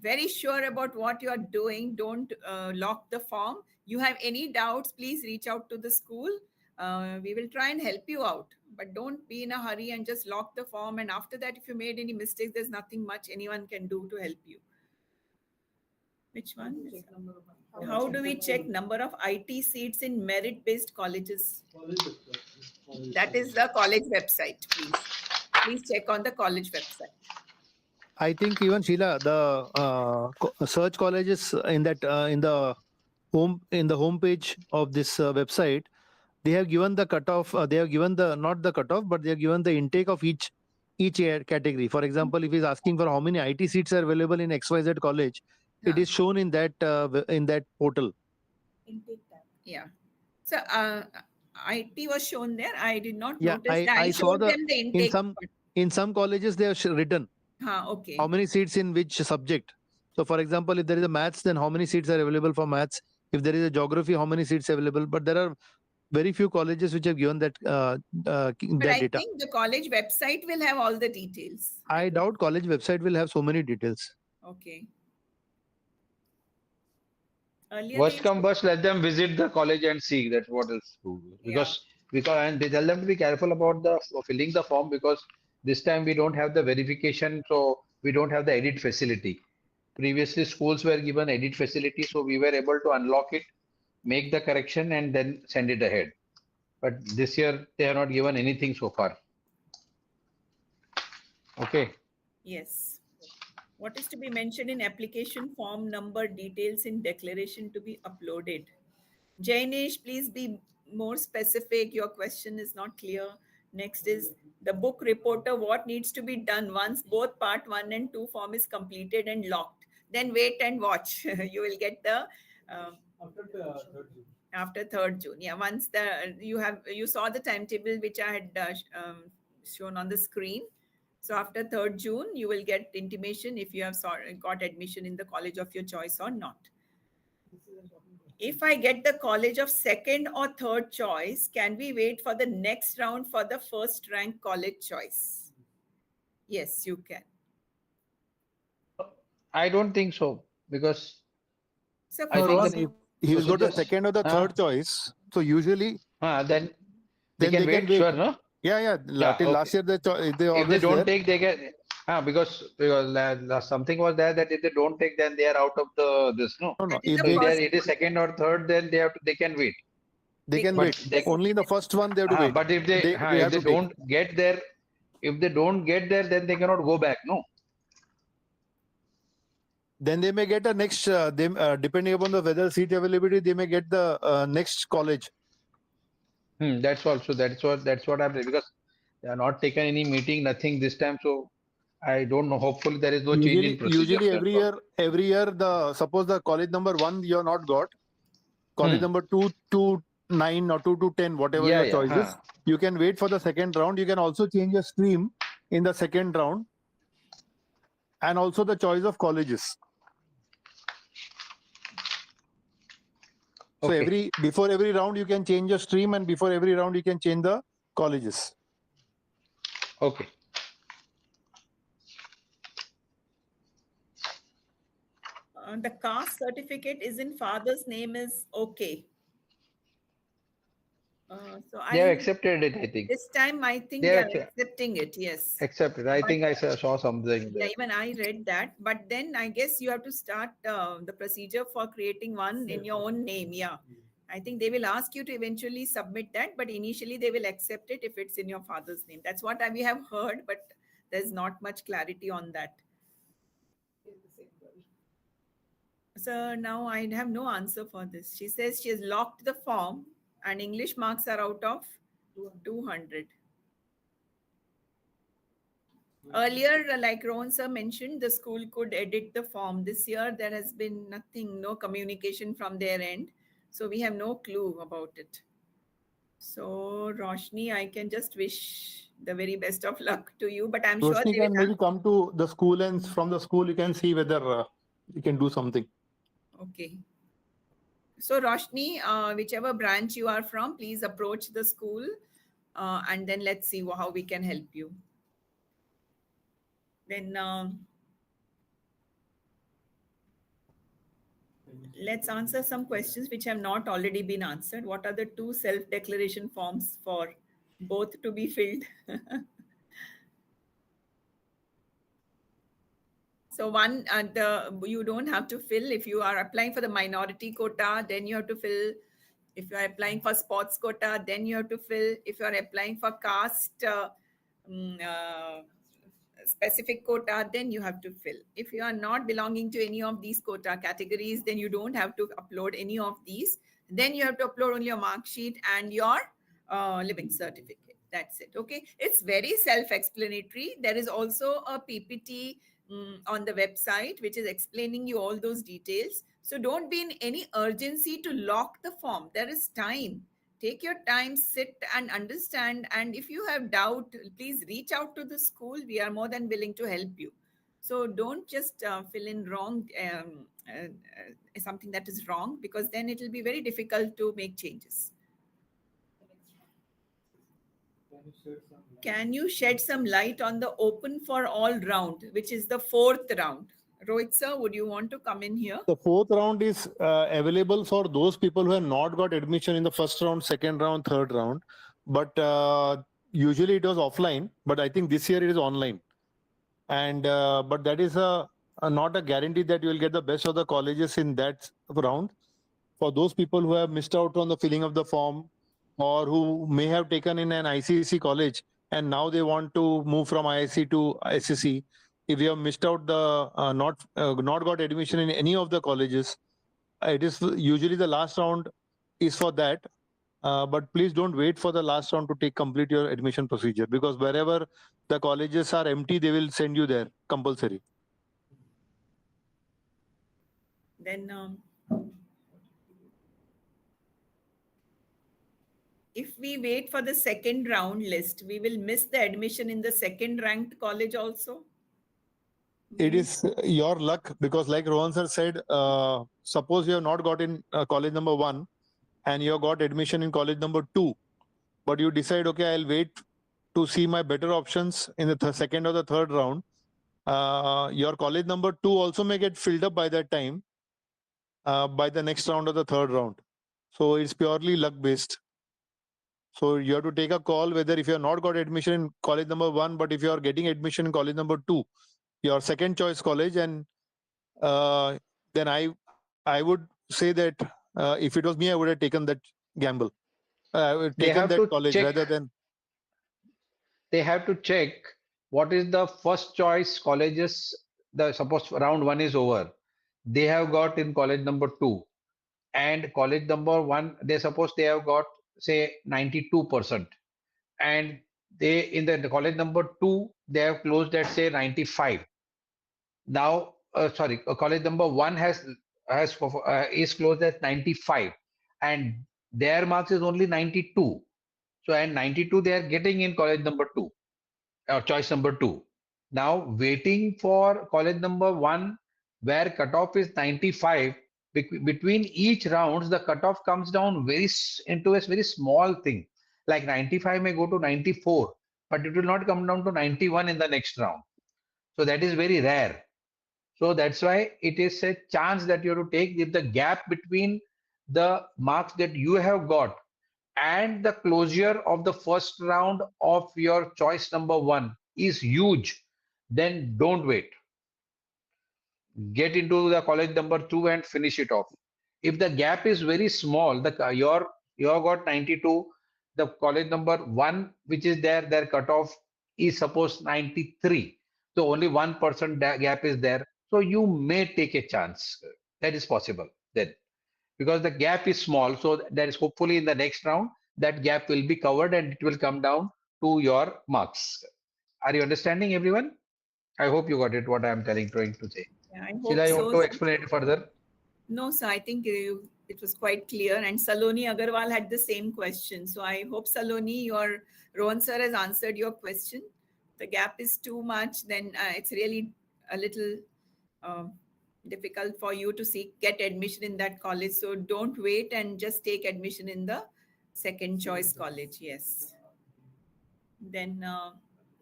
very sure about what you are doing. Don't lock the form. You have any doubts, please reach out to the school. We will try and help you out, but don't be in a hurry and just lock the form. And after that, if you made any mistakes, there's nothing much anyone can do to help you. Which one? How do we check number of IT seats in merit-based colleges? That is the college website, please. Please check on the college website. I think even Sheila, the search colleges in that in the home page of this website, they have given the cutoff. They have given the not the cutoff, but they have given the intake of each category. For example, if he's asking for how many IT seats are available in XYZ college, it is shown in that portal. Intake tab. Yeah. So IT was shown there. I did not Yeah, notice that. I I saw showed the them the intake. in some colleges they have written Okay. how many seats in which subject. So, for example, if there is a maths, then how many seats are available for maths? If there is a geography, how many seats available? But there are very few colleges which have given that But that I data. think the college website will have all the details. I doubt college website will have so many details. Okay. Earlier Worst they come worst, let them visit the college and see that's what else to do. Because and they tell them to be careful about the filling the form because this time we don't have the verification, so we don't have the edit facility. Previously, schools were given edit facility, so we were able to unlock it, make the correction, and then send it ahead. But this year they have not given anything so far. Okay. Yes. What is to be mentioned in application form number details in declaration to be uploaded? Jainesh, please be more specific. Your question is not clear. Next is the book reporter. What needs to be done once both part 1 and 2 form is completed and locked? Then wait and watch. You will get the after 3rd June. Yeah, once you saw the timetable which I had shown on the screen. So after 3rd June, you will get intimation if you have got admission in the college of your choice or not. If I get the college of 2nd or 3rd choice, can we wait for the next round for the first rank college choice? Yes, you can. I don't think so because So I No, think Rohan, the if he's got the procedures. second or the third choice, so usually Then they then can they can wait, wait. sure, no? Yeah. Till Okay. last year they If they always don't there. take, they can. Because something was there that if they don't take, then they are out of the this, no? No. that is If the So if they they are first. it is second or third, then they can wait. they can But wait. they, Only the first one they have to wait. but if they They if have they to take. don't get there, then they cannot go back, no? Then they may get a next. Depending upon the whether seat availability, they may get the next college. That's what I'm saying because they are not taken any meeting, nothing this time. So I don't know. Hopefully there is no change in procedure. Usually That's all. every year the suppose the college number 1 you have not got, college number 2 to 9 or 2 to 10, whatever Yeah, your yeah. choice is, you can wait for the second round. You can also change your stream in the second round, and also the choice of colleges. So Okay. before every round you can change your stream, and before every round you can change the colleges. Okay. The caste certificate is in father's name is okay. So They have I accepted it, I think. this time I think They they have are accepting it. Yes. accepted. I But think I saw something yeah, there. even I read that. But then I guess you have to start the procedure for creating one in your own name. Yeah. I think they will ask you to eventually submit that, but initially they will accept it if it's in your father's name. That's what we have heard, but there's not much clarity on that. So now I have no answer for this. She says she has locked the form and English marks are out of 200. Earlier, like Rohan sir mentioned, the school could edit the form. This year, there has been nothing, no communication from their end. So we have no clue about it. So Roshni, I can just wish the very best of luck to you, but I'm sure Roshni they can will maybe come to the school, and from the school you can see whether you can do something. Okay. So Roshni, whichever branch you are from, please approach the school and then let's see how we can help you. Then let's answer some questions which have not already been answered. What are the 2 self-declaration forms for both to be filled? So one, you don't have to fill if you are applying for the minority quota, then you have to fill. If you are applying for sports quota, then you have to fill. If you are applying for caste specific quota, then you have to fill. If you are not belonging to any of these quota categories, then you don't have to upload any of these. Then you have to upload only your mark sheet and your living certificate. That's it. Okay. It's very self-explanatory. There is also a PPT on the website which is explaining you all those details. So don't be in any urgency to lock the form. There is time. Take your time, sit and understand. And if you have doubt, please reach out to the school. We are more than willing to help you. So don't just fill in wrong, something that is wrong, because then it will be very difficult to make changes. Can you shed some light on the open for all round, which is the fourth round? Rohit sir, would you want to come in here? The fourth round is available for those people who have not got admission in the first round, second round, third round. But usually it was offline. But I think this year it is online. And but that is not a guarantee that you will get the best of the colleges in that round. For those people who have missed out on the filling of the form, or who may have taken in an ICSE college and now they want to move from IISc to SSE, if you have missed out the not got admission in any of the colleges, it is usually the last round is for that. But please don't wait for the last round to complete your admission procedure, because wherever the colleges are empty, they will send you there compulsory. Then if we wait for the second round list, we will miss the admission in the second ranked college also. It is your luck, because like Rohan sir said, suppose you have not got in college number 1 and you have got admission in college number 2, but you decide, okay, I'll wait to see my better options in the second or the third round. Your college number 2 also may get filled up by that time, by the next round or the third round. So it's purely luck based. So you have to take a call whether, if you have not got admission in college number 1, but if you are getting admission in college number 2, your second choice college, and then I would say that if it was me, I would have taken that gamble. I would have taken that college rather than. They have to check what is the first choice colleges. Suppose round 1 is over, they have got in college number 2, and college number 1, they suppose they have got say 92%, and they in the college number 2 they have closed at say 95. Now college number 1 has is closed at 95, and their marks is only 92. So and 92 they are getting in college number 2 or choice number 2. Now waiting for college number 1 where cutoff is 95. Between each rounds the cutoff comes down into a very small thing, like 95 may go to 94, but it will not come down to 91 in the next round. So that is very rare. So that's why it is a chance that you have to take. If the gap between the marks that you have got and the closure of the first round of your choice number 1 is huge, then don't wait. Get into the college number 2 and finish it off. If the gap is very small, you have got 92, the college number 1 which is there, their cutoff is suppose 93. So only 1% gap is there. So you may take a chance. That is possible then, because the gap is small. So that is hopefully in the next round that gap will be covered and it will come down to your marks. Are you understanding, everyone? I hope you got it, what I am trying to say. Yeah, Should I want to explain it further? No, sir, I think it was quite clear. And Saloni Agarwal had the same question. So I hope, Saloni, Rohan sir has answered your question. The gap is too much, then it's really a little difficult for you to get admission in that college. So don't wait and just take admission in the second choice college. Yes. Then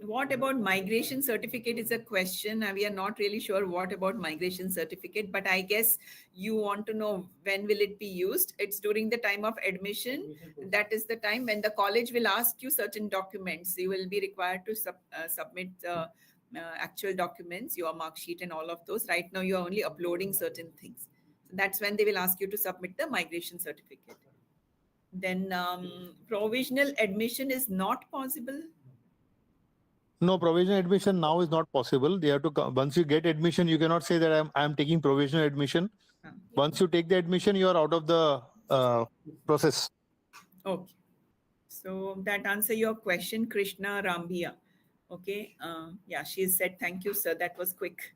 what about migration certificate is a question. We are not really sure what about migration certificate, but I guess you want to know when will it be used. It's during the time of admission. That is the time when the college will ask you certain documents. You will be required to submit actual documents, your mark sheet and all of those. Right now you are only uploading certain things. So that's when they will ask you to submit the migration certificate. Then provisional admission is not possible. No, provisional admission now is not possible. They have to once you get admission, you cannot say that I'm taking provisional admission. Once you take the admission, you are out of the process. Okay. So that answer your question, Krishna Rambia. Okay. Yeah, she said, thank you, sir. That was quick.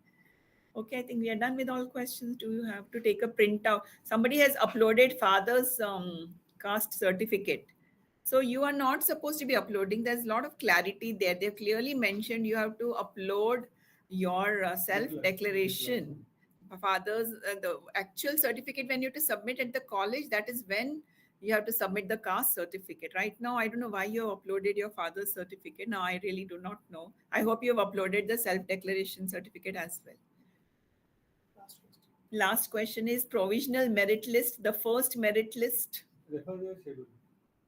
Okay, I think we are done with all questions. Do you have to take a printout? Somebody has uploaded father's caste certificate. So you are not supposed to be uploading. There's a lot of clarity there. They've clearly mentioned you have to upload your self-declaration. Father's the actual certificate when you have to submit at the college, that is when you have to submit the caste certificate. Right now, I don't know why you have uploaded your father's certificate. Now, I really do not know. I hope you have uploaded the self-declaration certificate as well. Last question. Last question is provisional merit list, the first merit list. Refer your schedule.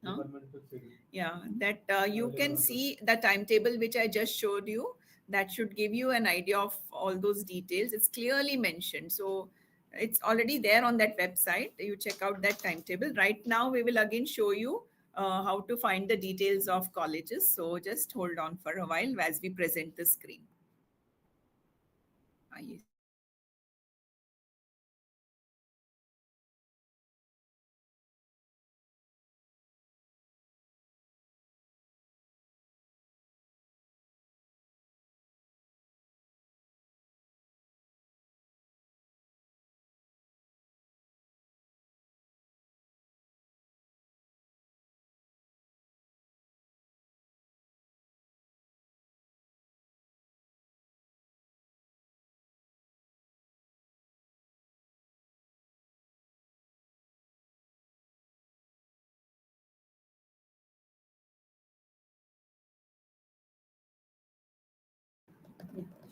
Huh? Departmental schedule. Yeah, that you can see the timetable which I just showed you. That should give you an idea of all those details. It's clearly mentioned. So it's already there on that website. You check out that timetable. Right now, we will again show you how to find the details of colleges. So just hold on for a while as we present the screen. Yes.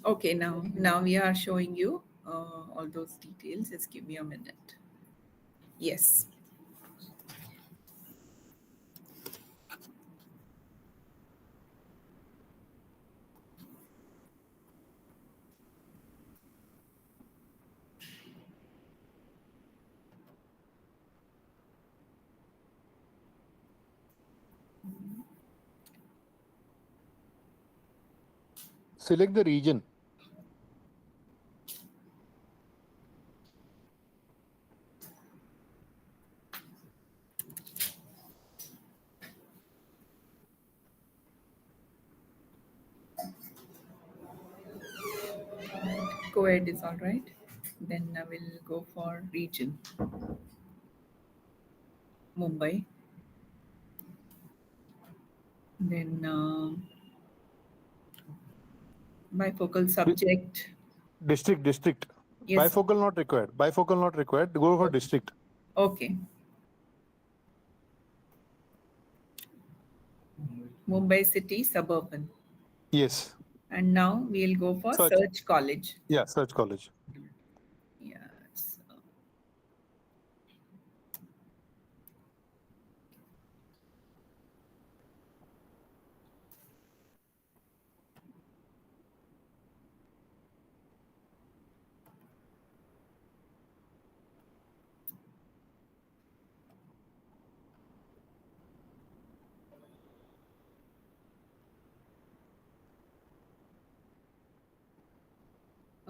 Okay, now we are showing you all those details. Just give me a minute. Yes. Select the region. Co-ed is all right. Then I will go for region. Mumbai. Then bifocal subject. District. Yes. Bifocal not required. Bifocal not required. Go for district. Okay. Mumbai city, suburban. Yes. And now we'll go for search college. Yeah, search college. Yes.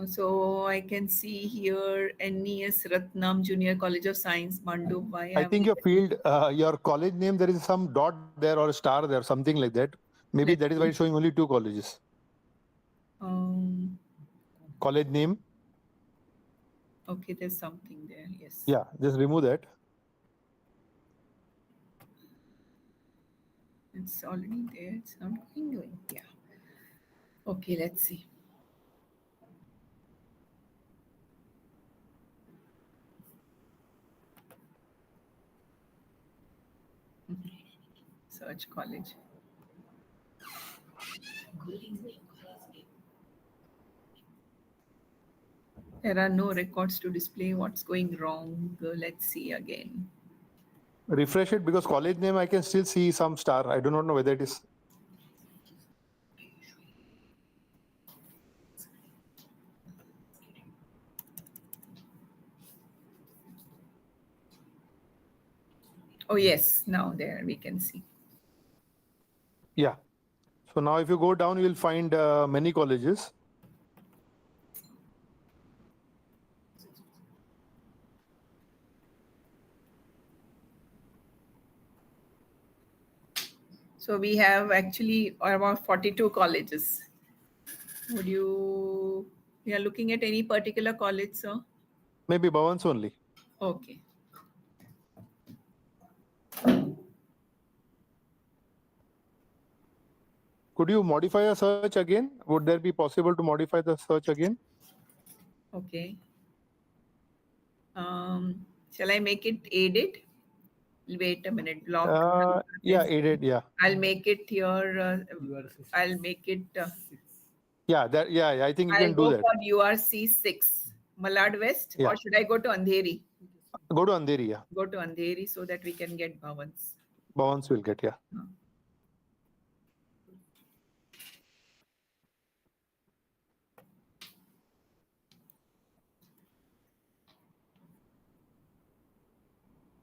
So I can see here NES Ratnam Junior College of Science, Mandu. Why I have think we- your field, your college name, there is some dot there or a star there, something like that. Maybe Let that is why me- it's showing only 2 colleges. Um, College name. okay, there's something there. Yes. Yeah, just remove that. It's already there. It's not going. Yeah. Okay, let's see. Search college. There are no records to display what's going wrong. Let's see again. Refresh it because college name I can still see some star. I do not know whether it is. Oh, yes. Now there we can see. Yeah. So now if you go down, you will find many colleges. So we have actually about 42 colleges. You are looking at any particular college, sir? Maybe Bhavans only. Okay. Could you modify a search again? Would there be possible to modify the search again? Okay. Shall I make it aided? Wait a minute. Block. Yeah, aided. Yeah. I'll make it here. I'll make it. Yeah, that. Yeah, I think you I'll can do go that. for URC 6, Malad West, Yeah. or should I go to Andheri? Go to Andheri. Yeah. Go to Andheri so that we can get Bhavans. Bhavans will get. Yeah.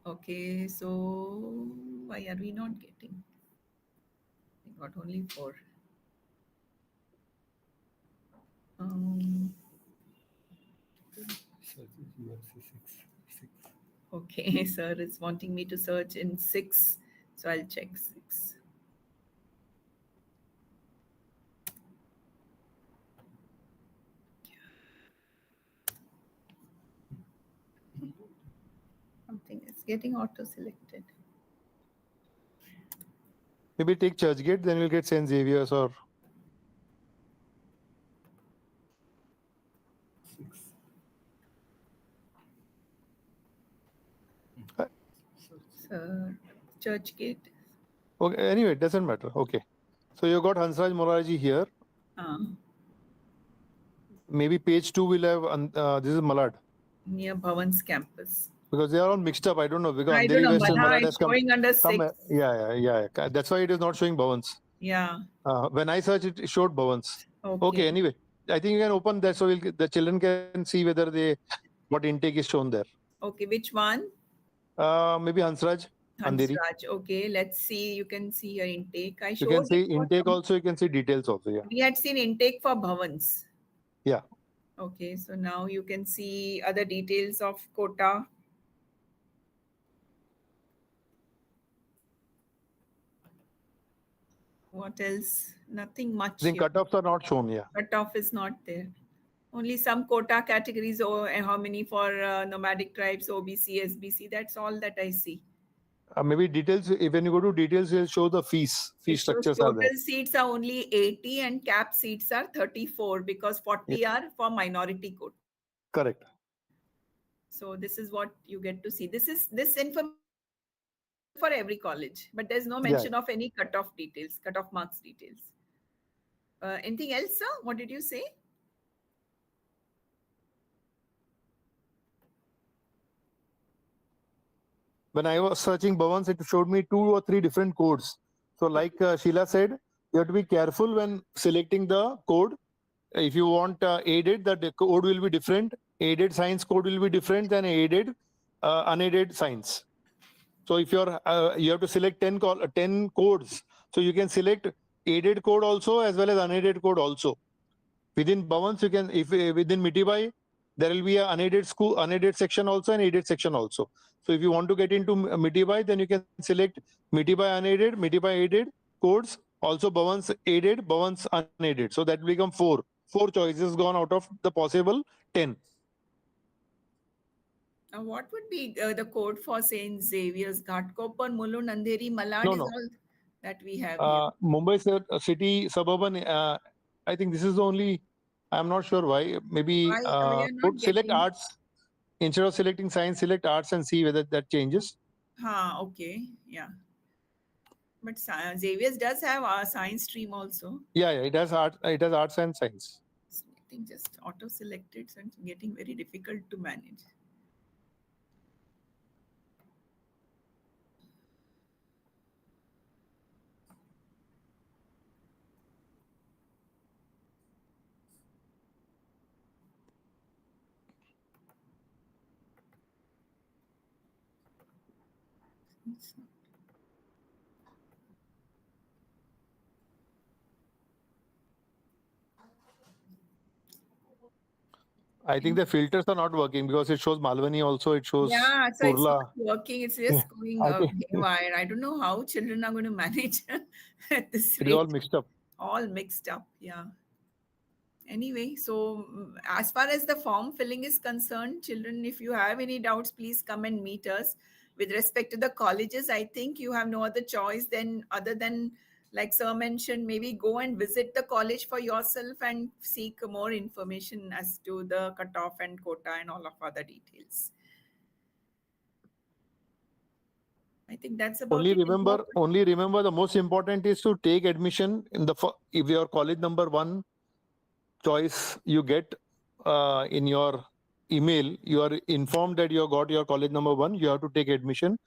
Okay, so why are we not getting? We got only 4. Okay, sir is wanting me to search in 6, so I'll check 6. Something is getting auto-selected. Maybe take Churchgate, then we'll get St. Xavier's or. Sir, Churchgate. Okay. Anyway, it doesn't matter. Okay. So you got Hansraj Moraji here. Maybe page 2 will have. This is Malad. Near Bhavan's campus. Because they are all mixed up. I don't know. Because I don't Andheri know, West and Malad Malad is has come. showing under 6. Yeah. That's why it is not showing Bhavans. Yeah. When I searched it, it showed Bhavans. Okay. Anyway, I think you can open that so the children can see whether what intake is shown there. Okay, which one? Maybe Hansraj, Andheri. Hansraj. Okay, let's see. You can see your intake. You can see intake also. You can see details also. Yeah. We had seen intake for Bhavans. Yeah. Okay, so now you can see other details of quota. What else? Nothing much. I think cutoffs are not shown. Yeah. Cutoff is not there. Only some quota categories and how many for nomadic tribes, OBC, SBC. That's all that I see. Maybe details. When you go to details, you'll show the fees. Fee structures are there. Total seats are only 80 and cap seats are 34 because 40 are for minority quota. Correct. So this is what you get to see. This information is available for every college, but there's no mention of any cutoff details, cutoff marks details. Anything else, sir? What did you say? When I was searching Bhavans, it showed me 2 or 3 different codes. So like Sheila said, you have to be careful when selecting the code. If you want aided, the code will be different. Aided science code will be different than aided, unaided science. So if you're, you have to select 10 codes. So you can select aided code also as well as unaided code also. Within Bhavans, you can, if within Mitibai, there will be an unaided section also and aided section also. So if you want to get into Mitibai, then you can select Mitibai unaided, Mitibai aided codes, also Bhavans aided, Bhavans unaided. So that will become 4 choices gone out of the possible 10. What would be the code for St. Xavier's, Ghatkopar, Mulund, Andheri, Malad is all that we have here. Mumbai city suburban, I think this is the only, I'm not sure why. Maybe select arts. Instead of selecting science, select arts and see whether that changes. Okay. Yeah. But Xavier's does have a science stream also. Yeah, it has art. It has arts and science. I think just auto-selected, so it's getting very difficult to manage. I think the filters are not working because it shows Malwani also. It shows so it's not Kurla. working. It's just going haywire. I don't know how children are going to manage at this rate. It's all mixed up. All mixed up. Yeah. Anyway, so as far as the form filling is concerned, children, if you have any doubts, please come and meet us. with respect to the colleges, I think you have no other choice other than, like sir mentioned, maybe go and visit the college for yourself and seek more information as to the cutoff and quota and all of other details. I think that's about Only it. remember the most important is to take admission in if your college number 1 choice you get in your email, you are informed that you got your college number 1, you have to take admission.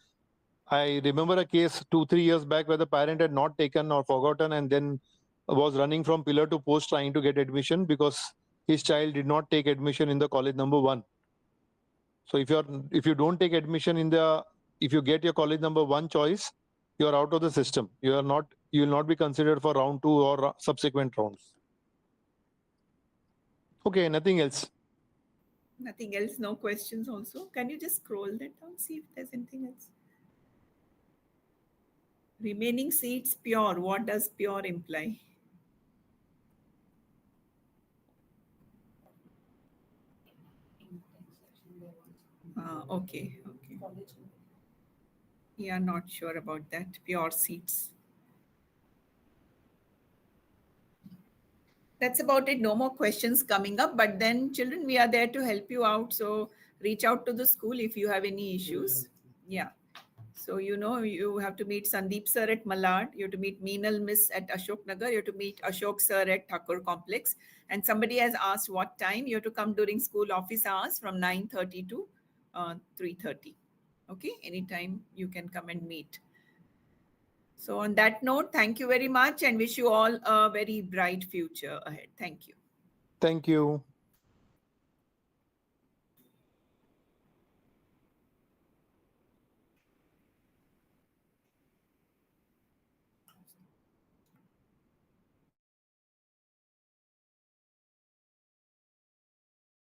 I remember a case 2-3 years back where the parent had not taken or forgotten and then was running from pillar to post trying to get admission because his child did not take admission in the college number 1. So if you don't take admission if you get your college number 1 choice, you are out of the system. You will not be considered for round 2 or subsequent rounds. Okay, nothing else. Nothing else, no questions also. Can you just scroll that down, see if there's anything else? Remaining seats pure. What does pure imply? Okay. Yeah, not sure about that. Pure seats. That's about it. No more questions coming up. But then, children, we are there to help you out. So reach out to the school if you have any issues. Yeah. So, you have to meet Sandeep sir at Malad. You have to meet Meenal miss at Ashok Nagar. You have to meet Ashok sir at Thakur Complex. And somebody has asked what time. You have to come during school office hours from 9:30 to 3:30. Okay. Anytime you can come and meet. So on that note, thank you very much and wish you all a very bright future ahead. Thank you. Thank you.